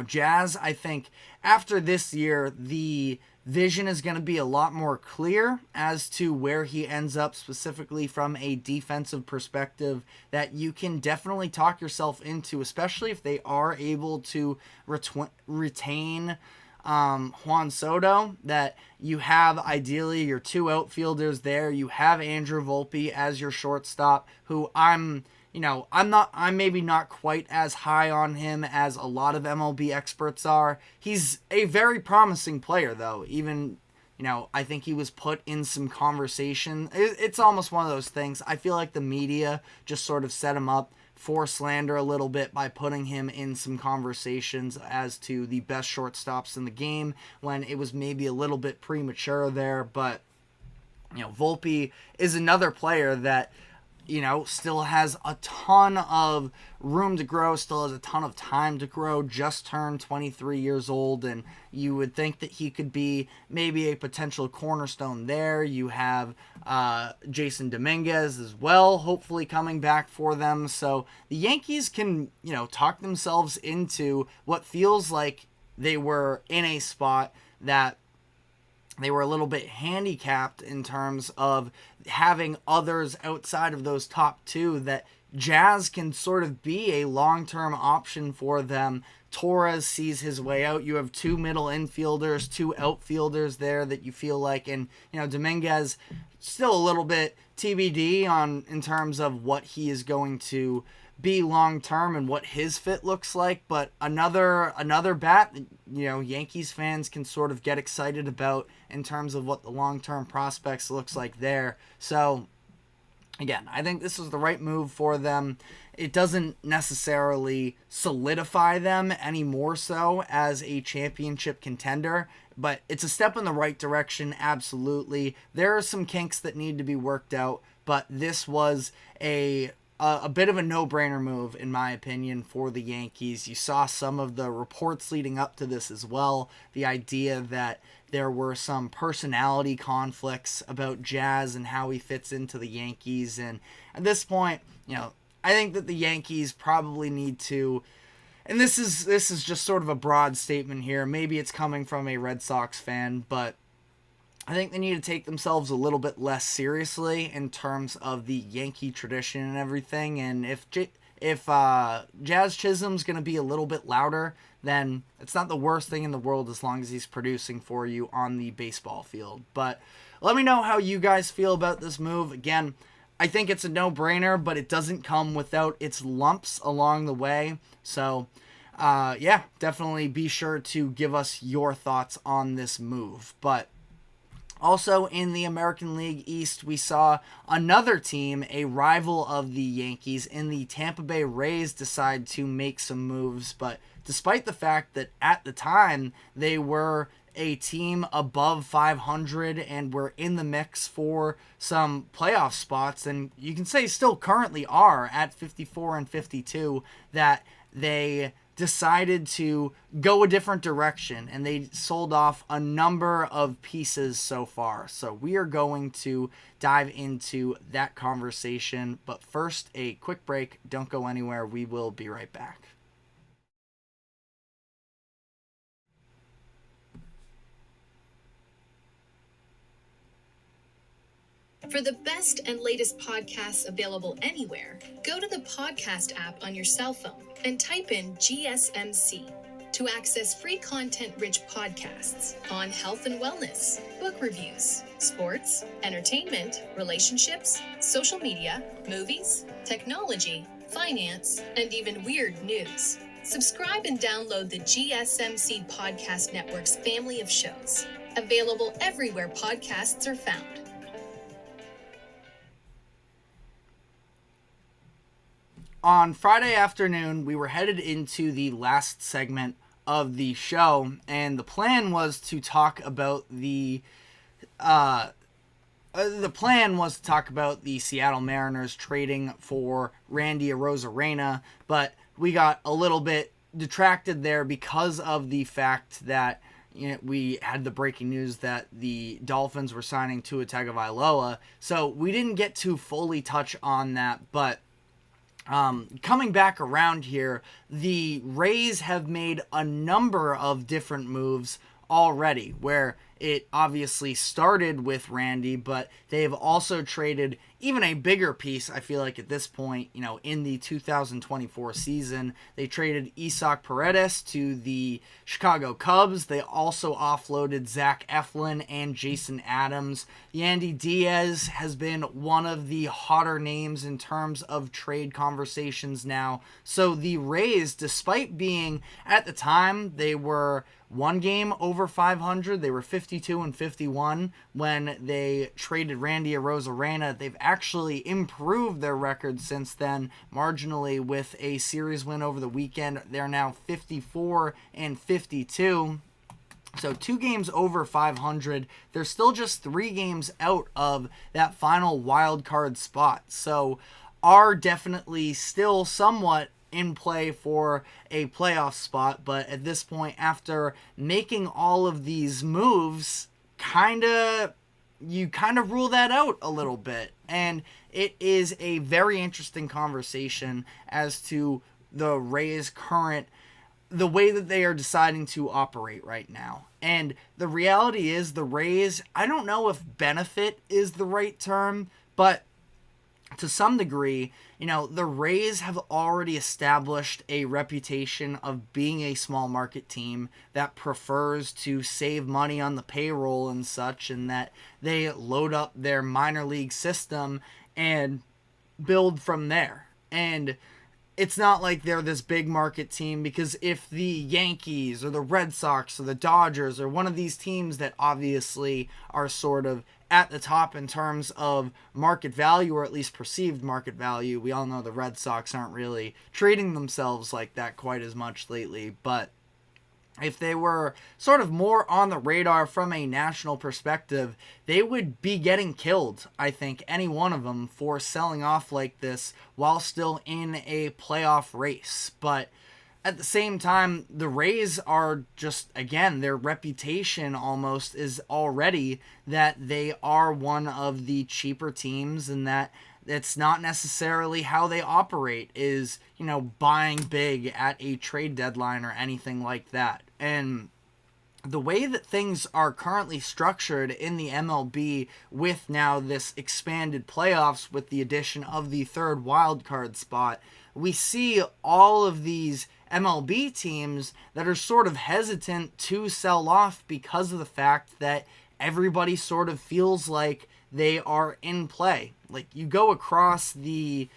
Speaker 1: Jazz, I think after this year, the vision is going to be a lot more clear as to where he ends up, specifically from a defensive perspective, that you can definitely talk yourself into, especially if they are able to retain Juan Soto, that you have ideally your two outfielders there. You have Andrew Volpe as your shortstop, who I'm maybe not quite as high on him as a lot of MLB experts are. He's a very promising player, though. Even, I think he was put in some conversation. It's almost one of those things. I feel like the media just sort of set him up for slander a little bit by putting him in some conversations as to the best shortstops in the game when it was maybe a little bit premature there. But, Volpe is another player that, still has a ton of room to grow, still has a ton of time to grow, just turned 23 years old, and you would think that he could be maybe a potential cornerstone there. You have Jason Dominguez as well, hopefully coming back for them. So the Yankees can, talk themselves into what feels like they were in a spot that they were a little bit handicapped in terms of having others outside of those top two, that Jazz can sort of be a long-term option for them. Torres sees his way out. You have two middle infielders, two outfielders there that you feel like, and Dominguez still a little bit TBD in terms of what he is going to be long term and what his fit looks like, but another bat Yankees fans can sort of get excited about in terms of what the long-term prospects looks like there. So again, I think this was the right move for them. It doesn't necessarily solidify them any more so as a championship contender, but it's a step in the right direction, absolutely. There are some kinks that need to be worked out, but this was a bit of a no-brainer move, in my opinion, for the Yankees. You saw some of the reports leading up to this as well. The idea that there were some personality conflicts about Jazz and how he fits into the Yankees. And at this point, I think that the Yankees probably need to, and this is just sort of a broad statement here. Maybe it's coming from a Red Sox fan, but I think they need to take themselves a little bit less seriously in terms of the Yankee tradition and everything. And if Jazz Chisholm's going to be a little bit louder, then it's not the worst thing in the world as long as he's producing for you on the baseball field. But let me know how you guys feel about this move. Again, I think it's a no-brainer, but it doesn't come without its lumps along the way. So, definitely be sure to give us your thoughts on this move. But also in the American League East, we saw another team, a rival of the Yankees, in the Tampa Bay Rays, decide to make some moves. But despite the fact that at the time they were a team above 500 and were in the mix for some playoff spots, and you can say still currently are at 54 and 52, that they decided to go a different direction, and they sold off a number of pieces so far. So we are going to dive into that conversation, but first a quick break. Don't go anywhere. We will be right back.
Speaker 4: For the best and latest podcasts available anywhere, go to the podcast app on your cell phone and type in GSMC to access free content-rich podcasts on health and wellness, book reviews, sports, entertainment, relationships, social media, movies, technology, finance, and even weird news. Subscribe and download the GSMC Podcast Network's family of shows, available everywhere podcasts are found.
Speaker 1: On Friday afternoon, we were headed into the last segment of the show, and the plan was to talk about the Seattle Mariners trading for Randy Arozarena, but we got a little bit detracted there because of the fact that we had the breaking news that the Dolphins were signing Tua Tagovailoa, so we didn't get to fully touch on that, but coming back around here, the Rays have made a number of different moves already, where it obviously started with Randy, but they've also traded even a bigger piece, I feel like at this point, in the 2024 season. They traded Isaac Paredes to the Chicago Cubs. They also offloaded Zach Eflin and Jason Adams. Yandy Diaz has been one of the hotter names in terms of trade conversations now. So the Rays, despite being, at the time, they were one game over 500. They were 52-51 when they traded Randy Arozarena. They've actually improved their record since then, marginally, with a series win over the weekend. They're now 54-52. So 2 games over 500. They're still just 3 games out of that final wild card spot. So are definitely still somewhat in play for a playoff spot, but at this point, after making all of these moves, you kind of rule that out a little bit. And it is a very interesting conversation as to the Rays' the way that they are deciding to operate right now. And the reality is the Rays, I don't know if benefit is the right term, but to some degree, the Rays have already established a reputation of being a small market team that prefers to save money on the payroll and such, and that they load up their minor league system and build from there. And it's not like they're this big market team, because if the Yankees or the Red Sox or the Dodgers or one of these teams that obviously are sort of at the top in terms of market value, or at least perceived market value, we all know the Red Sox aren't really treating themselves like that quite as much lately, but if they were sort of more on the radar from a national perspective, they would be getting killed, I think, any one of them, for selling off like this while still in a playoff race. But at the same time, the Rays are just, again, their reputation almost is already that they are one of the cheaper teams, and that it's not necessarily how they operate is, buying big at a trade deadline or anything like that. And the way that things are currently structured in the MLB, with now this expanded playoffs with the addition of the third wild card spot, we see all of these MLB teams that are sort of hesitant to sell off because of the fact that everybody sort of feels like they are in play. Like, you go across the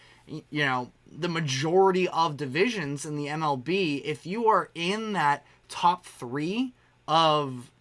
Speaker 1: majority of divisions in the MLB, if you are in that top 3 of,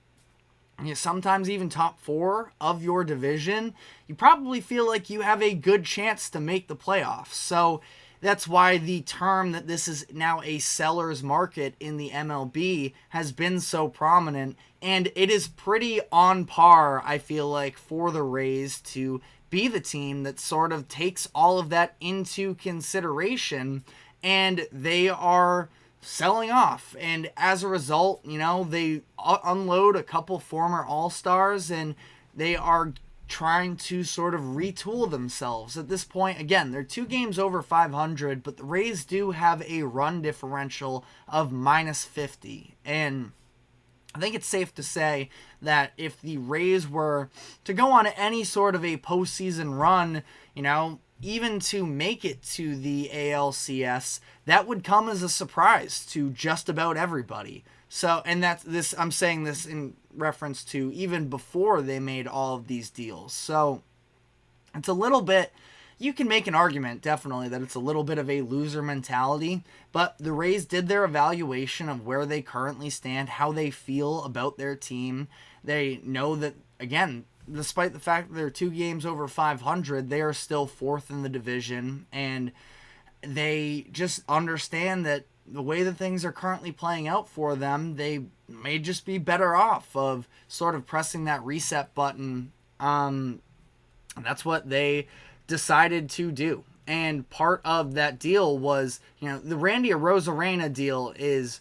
Speaker 1: sometimes even top 4 of your division, you probably feel like you have a good chance to make the playoffs. So that's why the term that this is now a seller's market in the MLB has been so prominent. And it is pretty on par, I feel like, for the Rays to be the team that sort of takes all of that into consideration, and they are selling off. And as a result, they unload a couple former All-Stars, and they are trying to sort of retool themselves. At this point, again, they're 2 games over 500, but the Rays do have a run differential of -50. And I think it's safe to say that if the Rays were to go on any sort of a postseason run, even to make it to the ALCS, that would come as a surprise to just about everybody. So, and I'm saying this in reference to even before they made all of these deals. So it's a little bit, you can make an argument definitely that it's a little bit of a loser mentality, but the Rays did their evaluation of where they currently stand, how they feel about their team. They know that, again, despite the fact that they're 2 games over 500, they are still 4th in the division, and they just understand that the way that things are currently playing out for them, they may just be better off of sort of pressing that reset button. That's what they decided to do. And part of that deal was, the Randy Arozarena deal is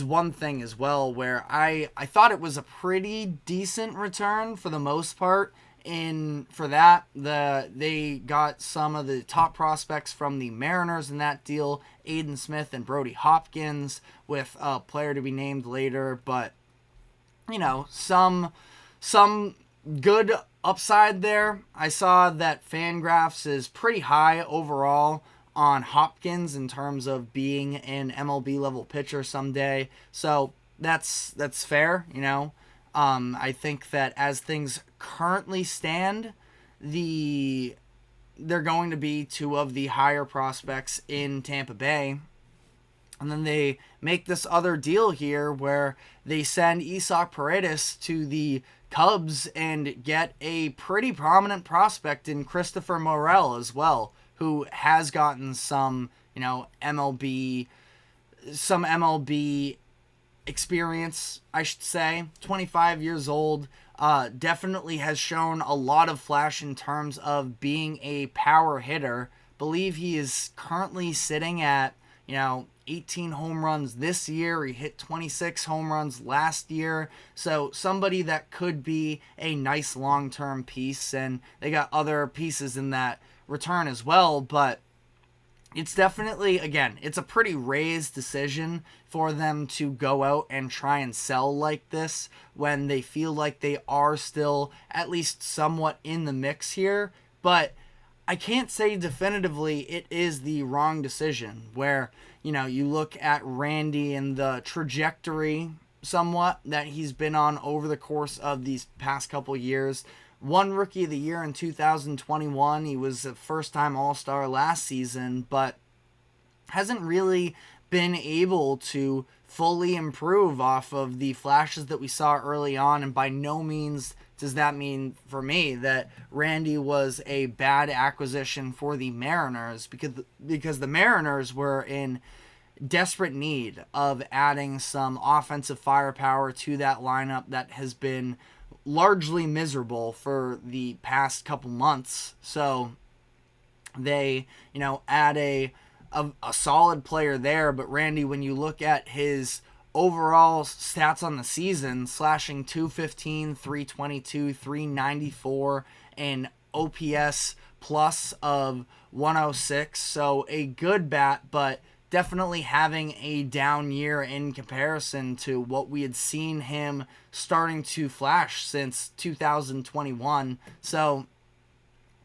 Speaker 1: one thing as well, where I thought it was a pretty decent return for the most part. For that, they got some of the top prospects from the Mariners in that deal, Aiden Smith and Brody Hopkins, with a player to be named later, but some some good upside there. I saw that Fangraphs is pretty high overall on Hopkins in terms of being an MLB level pitcher someday. So that's fair, you know. I think that as things currently stand, they're going to be two of the higher prospects in Tampa Bay. And then they make this other deal here where they send Isaac Paredes to the Cubs and get a pretty prominent prospect in Christopher Morel as well, who has gotten some, you know, MLB experience, I should say. 25 years old, definitely has shown a lot of flash in terms of being a power hitter. Believe he is currently sitting at, 18 home runs this year. He hit 26 home runs last year. So somebody that could be a nice long-term piece, and they got other pieces in that return as well, but it's definitely, again, it's a pretty raised decision for them to go out and try and sell like this when they feel like they are still at least somewhat in the mix here. But I can't say definitively it is the wrong decision where, you look at Randy and the trajectory somewhat that he's been on over the course of these past couple years. Won Rookie of the Year in 2021. He was a first-time All-Star last season, but hasn't really been able to fully improve off of the flashes that we saw early on, and by no means does that mean for me that Randy was a bad acquisition for the Mariners, because the Mariners were in desperate need of adding some offensive firepower to that lineup that has been largely miserable for the past couple months. So they, add a solid player there. But Randy, when you look at his overall stats on the season, slashing 215, 322, 394, and OPS plus of 106. So a good bat, but definitely having a down year in comparison to what we had seen him starting to flash since 2021. So,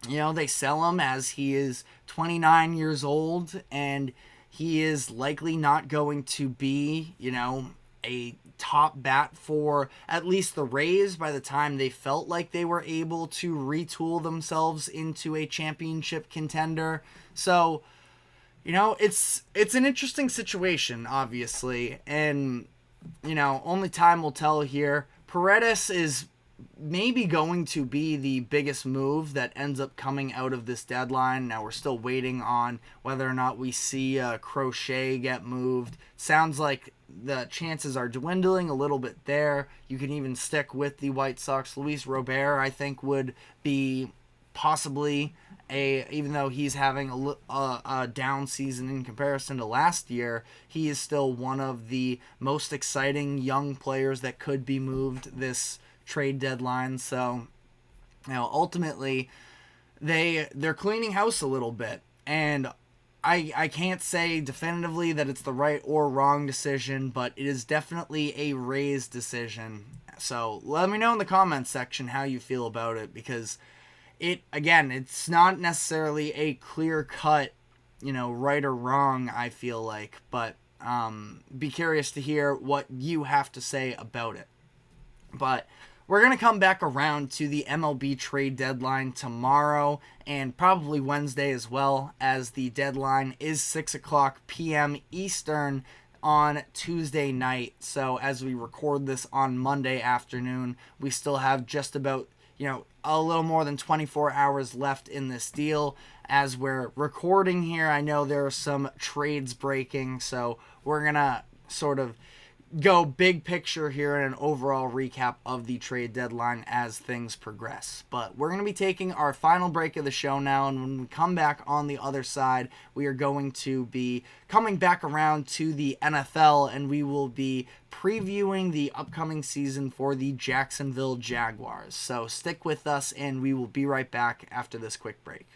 Speaker 1: they sell him as he is 29 years old, and he is likely not going to be, a top bat for at least the Rays by the time they felt like they were able to retool themselves into a championship contender. So, it's an interesting situation, obviously, and, only time will tell here. Paredes is maybe going to be the biggest move that ends up coming out of this deadline. Now we're still waiting on whether or not we see Crochet get moved. Sounds like the chances are dwindling a little bit there. You can even stick with the White Sox. Luis Robert, I think, would be possibly even though he's having a down season in comparison to last year, he is still one of the most exciting young players that could be moved this trade deadline. So, ultimately, they're cleaning house a little bit, and I can't say definitively that it's the right or wrong decision, but it is definitely a Rays decision. So let me know in the comments section how you feel about it, because it's not necessarily a clear cut, right or wrong, I feel like, but be curious to hear what you have to say about it. But we're going to come back around to the MLB trade deadline tomorrow and probably Wednesday as well, as the deadline is 6:00 p.m. Eastern on Tuesday night. So as we record this on Monday afternoon, we still have just about, a little more than 24 hours left in this deal. As we're recording here, I know there are some trades breaking, so we're going to sort of go big picture here in an overall recap of the trade deadline as things progress. But we're going to be taking our final break of the show now, and when we come back on the other side, we are going to be coming back around to the NFL, and we will be previewing the upcoming season for the Jacksonville Jaguars. So stick with us, and we will be right back after this quick break.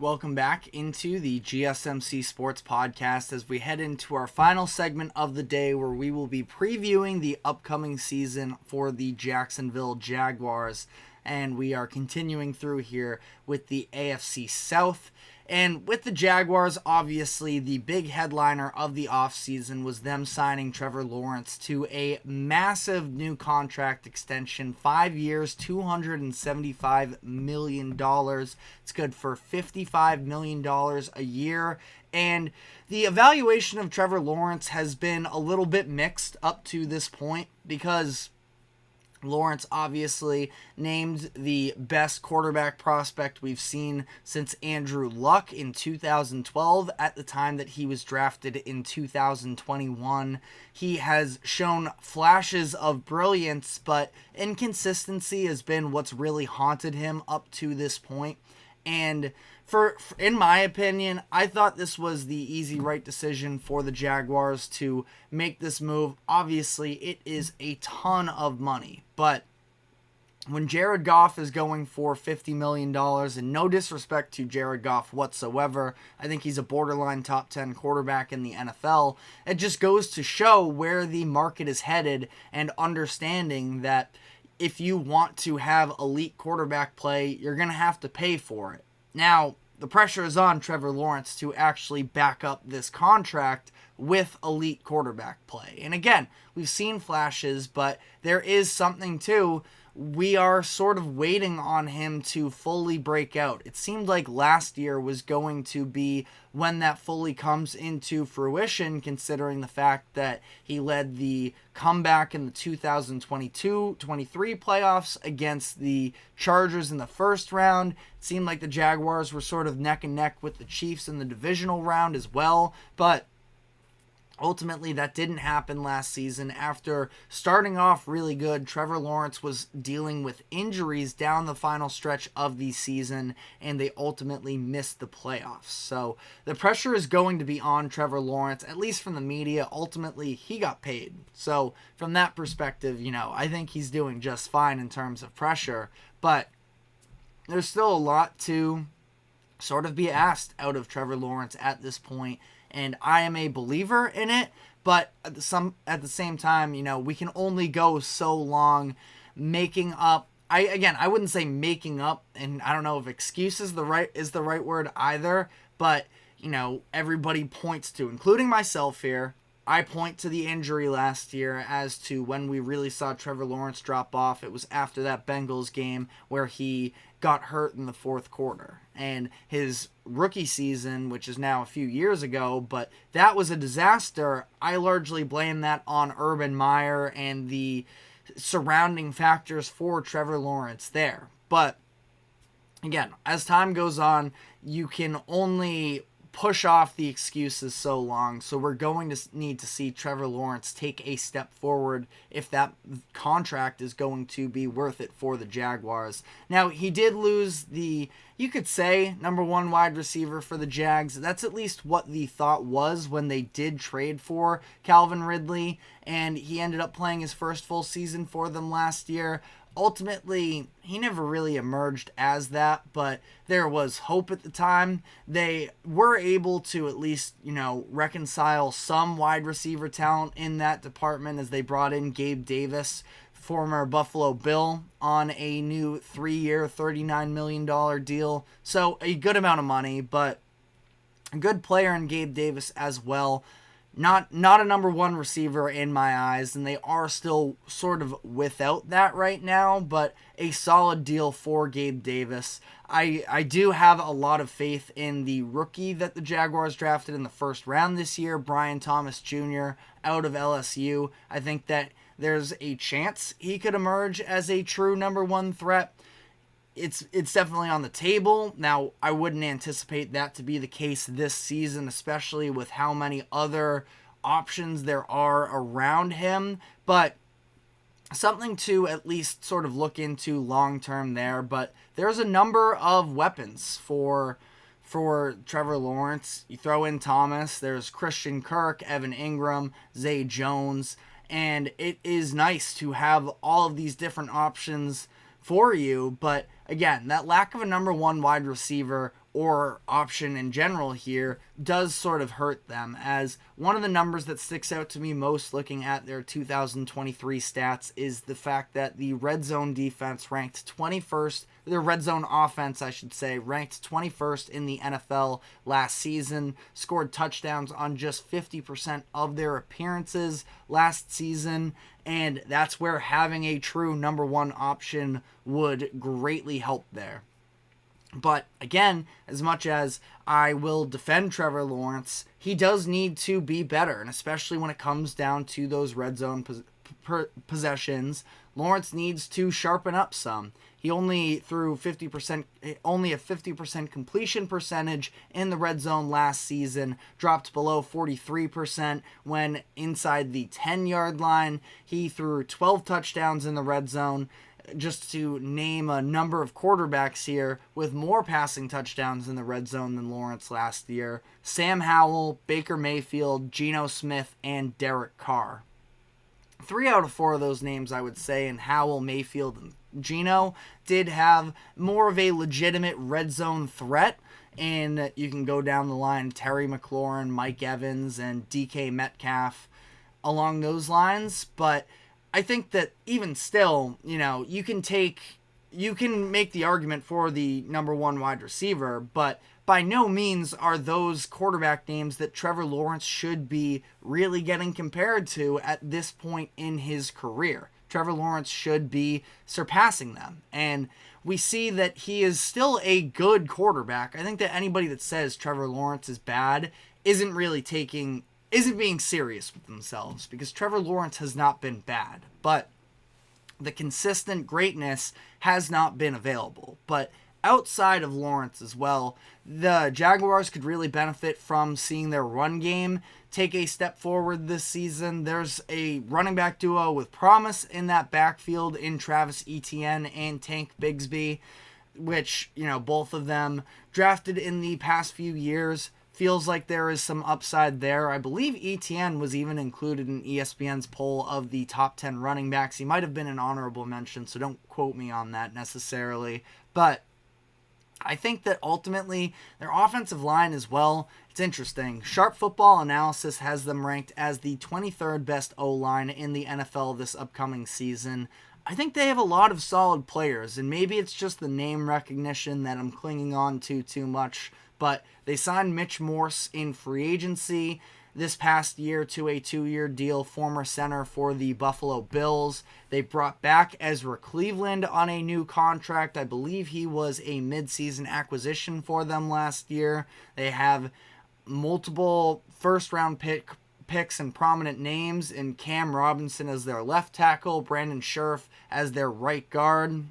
Speaker 1: Welcome back into the GSMC Sports Podcast as we head into our final segment of the day where we will be previewing the upcoming season for the Jacksonville Jaguars. And we are continuing through here with the AFC South. And with the Jaguars, obviously, the big headliner of the offseason was them signing Trevor Lawrence to a massive new contract extension, 5 years, $275 million. It's good for $55 million a year. And the evaluation of Trevor Lawrence has been a little bit mixed up to this point because Lawrence obviously named the best quarterback prospect we've seen since Andrew Luck in 2012 at the time that he was drafted in 2021. He has shown flashes of brilliance, but inconsistency has been what's really haunted him up to this point. And in my opinion, I thought this was the easy right decision for the Jaguars to make this move. Obviously, it is a ton of money, but when Jared Goff is going for $50 million, and no disrespect to Jared Goff whatsoever, I think he's a borderline top 10 quarterback in the NFL, it just goes to show where the market is headed and understanding that if you want to have elite quarterback play, you're going to have to pay for it. Now, the pressure is on Trevor Lawrence to actually back up this contract with elite quarterback play. And again, we've seen flashes, but there is something to we are sort of waiting on him to fully break out. It seemed like last year was going to be when that fully comes into fruition, considering the fact that he led the comeback in the 2022-23 playoffs against the Chargers in the first round. It seemed like the Jaguars were sort of neck and neck with the Chiefs in the divisional round as well, but ultimately, that didn't happen last season. After starting off really good, Trevor Lawrence was dealing with injuries down the final stretch of the season, and they ultimately missed the playoffs. So the pressure is going to be on Trevor Lawrence, at least from the media. Ultimately, he got paid. So from that perspective, I think he's doing just fine in terms of pressure, but there's still a lot to sort of be asked out of Trevor Lawrence at this point. And I am a believer in it, but at the same time, we can only go so long making up. I wouldn't say making up, and I don't know if excuse is the right word either, but everybody points to, including myself here, I point to the injury last year as to when we really saw Trevor Lawrence drop off. It was after that Bengals game where he got hurt in the fourth quarter. And his rookie season, which is now a few years ago, but that was a disaster. I largely blame that on Urban Meyer and the surrounding factors for Trevor Lawrence there. But again, as time goes on, you can only push off the excuses so long. So we're going to need to see Trevor Lawrence take a step forward if that contract is going to be worth it for the Jaguars. Now, he did lose you could say, number one wide receiver for the Jags. That's at least what the thought was when they did trade for Calvin Ridley, and he ended up playing his first full season for them last year. Ultimately, he never really emerged as that, but there was hope at the time. They were able to at least, reconcile some wide receiver talent in that department as they brought in Gabe Davis, former Buffalo Bill, on a new 3-year, $39 million deal. So a good amount of money, but a good player in Gabe Davis as well. Not a number one receiver in my eyes, and they are still sort of without that right now, but a solid deal for Gabe Davis. I do have a lot of faith in the rookie that the Jaguars drafted in the first round this year, Brian Thomas Jr. out of LSU. I think that there's a chance he could emerge as a true number one threat. It's definitely on the table. Now, I wouldn't anticipate that to be the case this season, especially with how many other options there are around him, but something to at least sort of look into long-term there. But there's a number of weapons for Trevor Lawrence. You throw in Thomas, there's Christian Kirk, Evan Ingram, Zay Jones, and it is nice to have all of these different options for you. But again, that lack of a number one wide receiver or option in general here does sort of hurt them, as one of the numbers that sticks out to me most looking at their 2023 stats is the fact that the red zone defense ranked 21st, the red zone offense, I should say, ranked 21st in the NFL last season, scored touchdowns on just 50% of their appearances last season, and that's where having a true number one option would greatly help there. But again, as much as I will defend Trevor Lawrence, he does need to be better, and especially when it comes down to those red zone possessions, Lawrence needs to sharpen up some. He only threw 50%, only a 50% completion percentage in the red zone last season, dropped below 43% when inside the 10-yard line. He threw 12 touchdowns in the red zone. Just to name a number of quarterbacks here with more passing touchdowns in the red zone than Lawrence last year: Sam Howell, Baker Mayfield, Geno Smith, and Derek Carr. 3 out of 4 of those names, I would say, and Howell, Mayfield, and Geno did have more of a legitimate red zone threat. And you can go down the line: Terry McLaurin, Mike Evans, and DK Metcalf along those lines. But I think that even still, you can make the argument for the number one wide receiver, but by no means are those quarterback names that Trevor Lawrence should be really getting compared to at this point in his career. Trevor Lawrence should be surpassing them, and we see that he is still a good quarterback. I think that anybody that says Trevor Lawrence is bad isn't being serious with themselves, because Trevor Lawrence has not been bad, but the consistent greatness has not been available. But outside of Lawrence as well, the Jaguars could really benefit from seeing their run game take a step forward this season. There's a running back duo with promise in that backfield in Travis Etienne and Tank Bigsby, which, both of them drafted in the past few years. Feels like there is some upside there. I believe Etienne was even included in ESPN's poll of the top 10 running backs. He might have been an honorable mention, so don't quote me on that necessarily. But I think that ultimately their offensive line as well, it's interesting. Sharp Football Analysis has them ranked as the 23rd best O-line in the NFL this upcoming season. I think they have a lot of solid players, and maybe it's just the name recognition that I'm clinging on to too much, but they signed Mitch Morse in free agency this past year to a 2-year deal, former center for the Buffalo Bills. They brought back Ezra Cleveland on a new contract. I believe he was a mid-season acquisition for them last year. They have multiple first-round picks and prominent names in Cam Robinson as their left tackle, Brandon Scherf as their right guard.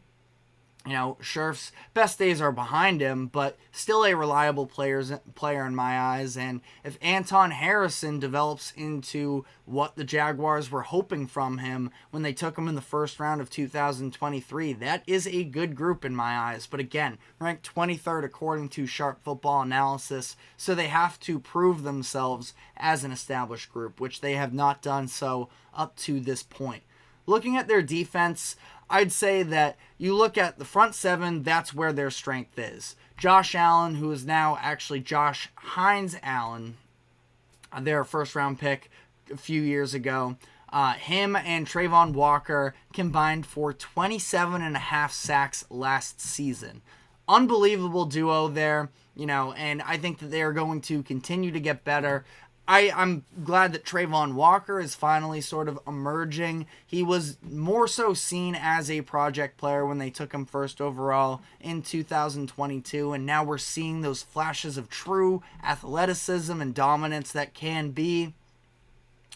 Speaker 1: Scherf's best days are behind him, but still a reliable player in my eyes. And if Anton Harrison develops into what the Jaguars were hoping from him when they took him in the first round of 2023, that is a good group in my eyes. But again, ranked 23rd according to Sharp Football Analysis, so they have to prove themselves as an established group, which they have not done so up to this point. Looking at their defense, I'd say that you look at the front seven, that's where their strength is. Josh Allen, who is now actually Josh Hines Allen, their first-round pick a few years ago, him and Trayvon Walker combined for 27.5 sacks last season. Unbelievable duo there, and I think that they are going to continue to get better. I'm glad that Trayvon Walker is finally sort of emerging. He was more so seen as a project player when they took him first overall in 2022, and now we're seeing those flashes of true athleticism and dominance that can be.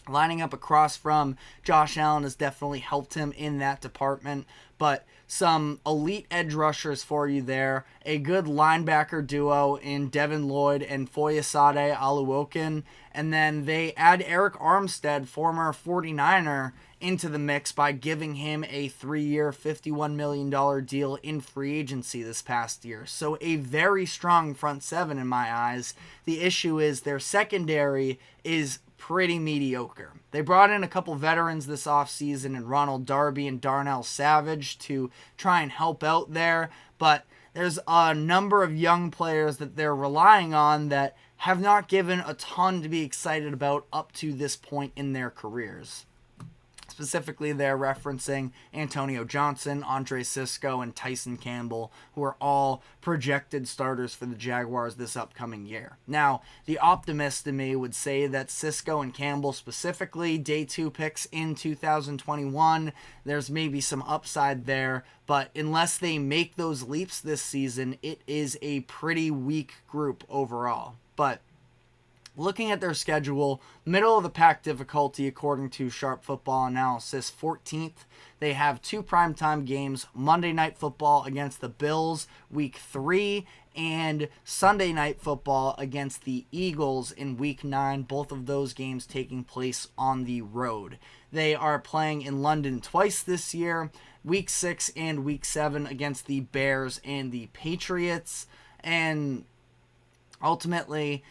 Speaker 1: Lining up across from Josh Allen has definitely helped him in that department, but some elite edge rushers for you there. A good linebacker duo in Devin Lloyd and Foyesade Oluokun. And then they add Eric Armstead, former 49er, into the mix by giving him a 3-year, $51 million deal in free agency this past year. So a very strong front seven in my eyes. The issue is their secondary is pretty mediocre. They brought in a couple veterans this offseason in Ronald Darby and Darnell Savage to try and help out there, but there's a number of young players that they're relying on that have not given a ton to be excited about up to this point in their careers. Specifically, they're referencing Antonio Johnson, Andre Sisco, and Tyson Campbell, who are all projected starters for the Jaguars this upcoming year. Now, the optimist in me would say that Sisco and Campbell specifically, day 2 picks in 2021, there's maybe some upside there, but unless they make those leaps this season, it is a pretty weak group overall. But looking at their schedule, middle of the pack difficulty according to Sharp Football Analysis, 14th. They have 2 primetime games, Monday Night Football against the Bills, Week 3, and Sunday Night Football against the Eagles in Week 9, both of those games taking place on the road. They are playing in London twice this year, Week 6 and Week 7 against the Bears and the Patriots, and ultimately,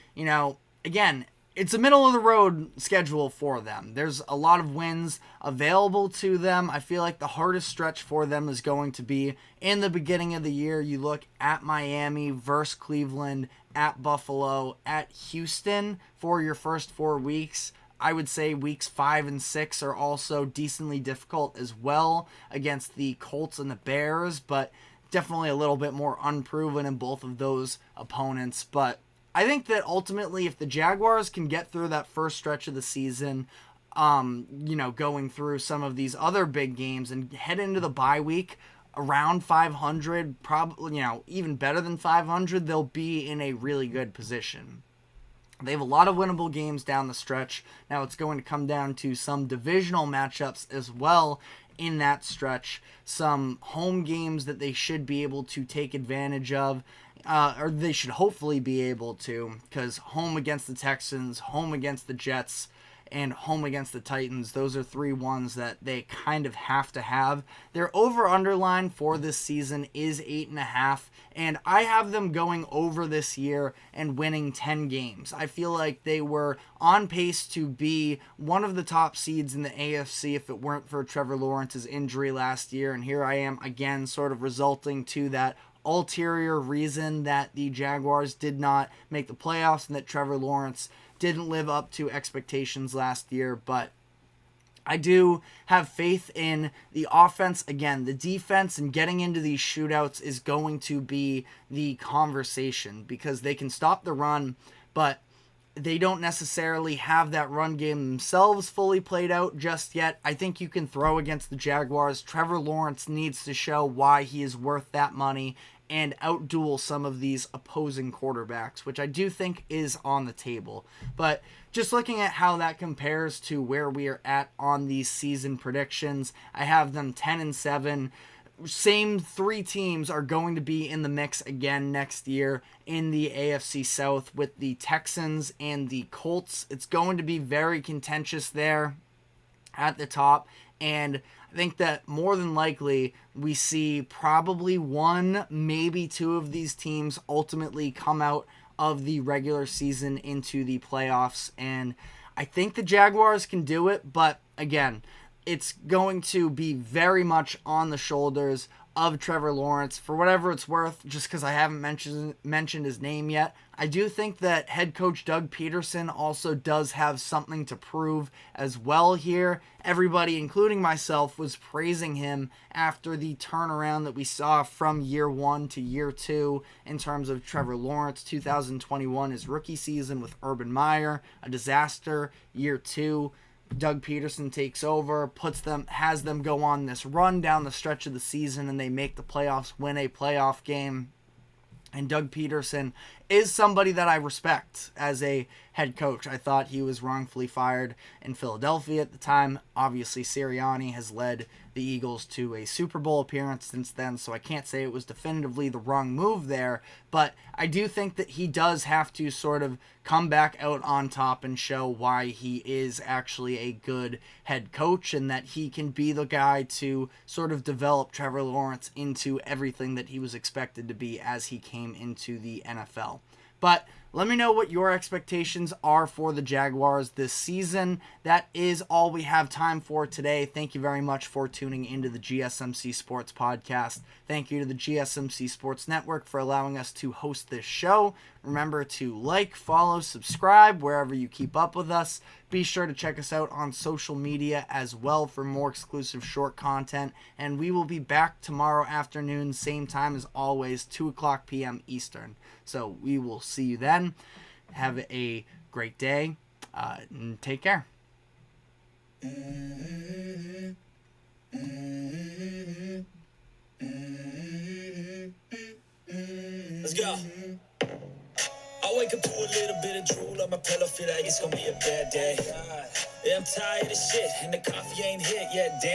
Speaker 1: again, it's a middle-of-the-road schedule for them. There's a lot of wins available to them. I feel like the hardest stretch for them is going to be in the beginning of the year. You look at Miami versus Cleveland, at Buffalo, at Houston for your first 4 weeks. I would say weeks 5 and 6 are also decently difficult as well against the Colts and the Bears, but definitely a little bit more unproven in both of those opponents. But I think that ultimately if the Jaguars can get through that first stretch of the season, going through some of these other big games and head into the bye week around 500, probably, even better than 500, they'll be in a really good position. They have a lot of winnable games down the stretch. Now it's going to come down to some divisional matchups as well in that stretch. Some home games that they should be able to take advantage of. Or they should hopefully be able to, because home against the Texans, home against the Jets, and home against the Titans, those are 3 ones that they kind of have to have. Their over-under line for this season is 8.5, and I have them going over this year and winning 10 games. I feel like they were on pace to be one of the top seeds in the AFC if it weren't for Trevor Lawrence's injury last year, and here I am again sort of resulting to that ulterior reason that the Jaguars did not make the playoffs and that Trevor Lawrence didn't live up to expectations last year. But I do have faith in the offense. Again, the defense and getting into these shootouts is going to be the conversation because they can stop the run, but they don't necessarily have that run game themselves fully played out just yet. I think you can throw against the Jaguars. Trevor Lawrence needs to show why he is worth that money and outduel some of these opposing quarterbacks, which I do think is on the table. But just looking at how that compares to where we are at on these season predictions, I have them 10-7. Same 3 teams are going to be in the mix again next year in the AFC South with the Texans and the Colts. It's going to be very contentious there at the top, and I think that more than likely we see probably 1, maybe 2 of these teams ultimately come out of the regular season into the playoffs, and I think the Jaguars can do it, but again, it's going to be very much on the shoulders of Trevor Lawrence. For whatever it's worth, just because I haven't mentioned his name yet, I do think that head coach Doug Peterson also does have something to prove as well here. Everybody, including myself, was praising him after the turnaround that we saw from year 1 to year 2 in terms of Trevor Lawrence. 2021, his rookie season with Urban Meyer, a disaster. Year 2, Doug Peterson takes over, has them go on this run down the stretch of the season, and they make the playoffs, win a playoff game. And Doug Peterson is somebody that I respect as a head coach. I thought he was wrongfully fired in Philadelphia at the time. Obviously, Sirianni has led the Eagles to a Super Bowl appearance since then, so I can't say it was definitively the wrong move there, but I do think that he does have to sort of come back out on top and show why he is actually a good head coach and that he can be the guy to sort of develop Trevor Lawrence into everything that he was expected to be as he came into the NFL. But Let me know what your expectations are for the Jaguars this season. That is all we have time for today. Thank you very much for tuning into the GSMC Sports Podcast. Thank you to the GSMC Sports Network for allowing us to host this show. Remember to like, follow, subscribe wherever you keep up with us. Be sure to check us out on social media as well for more exclusive short content. And we will be back tomorrow afternoon, same time as always, 2 o'clock p.m. Eastern. So we will see you then. Have a great day and take care.
Speaker 2: Let's go. I wake up to a little bit of drool on my pillow, feel like it's gonna be a bad day. Yeah, I'm tired of shit, and the coffee ain't hit yet, damn.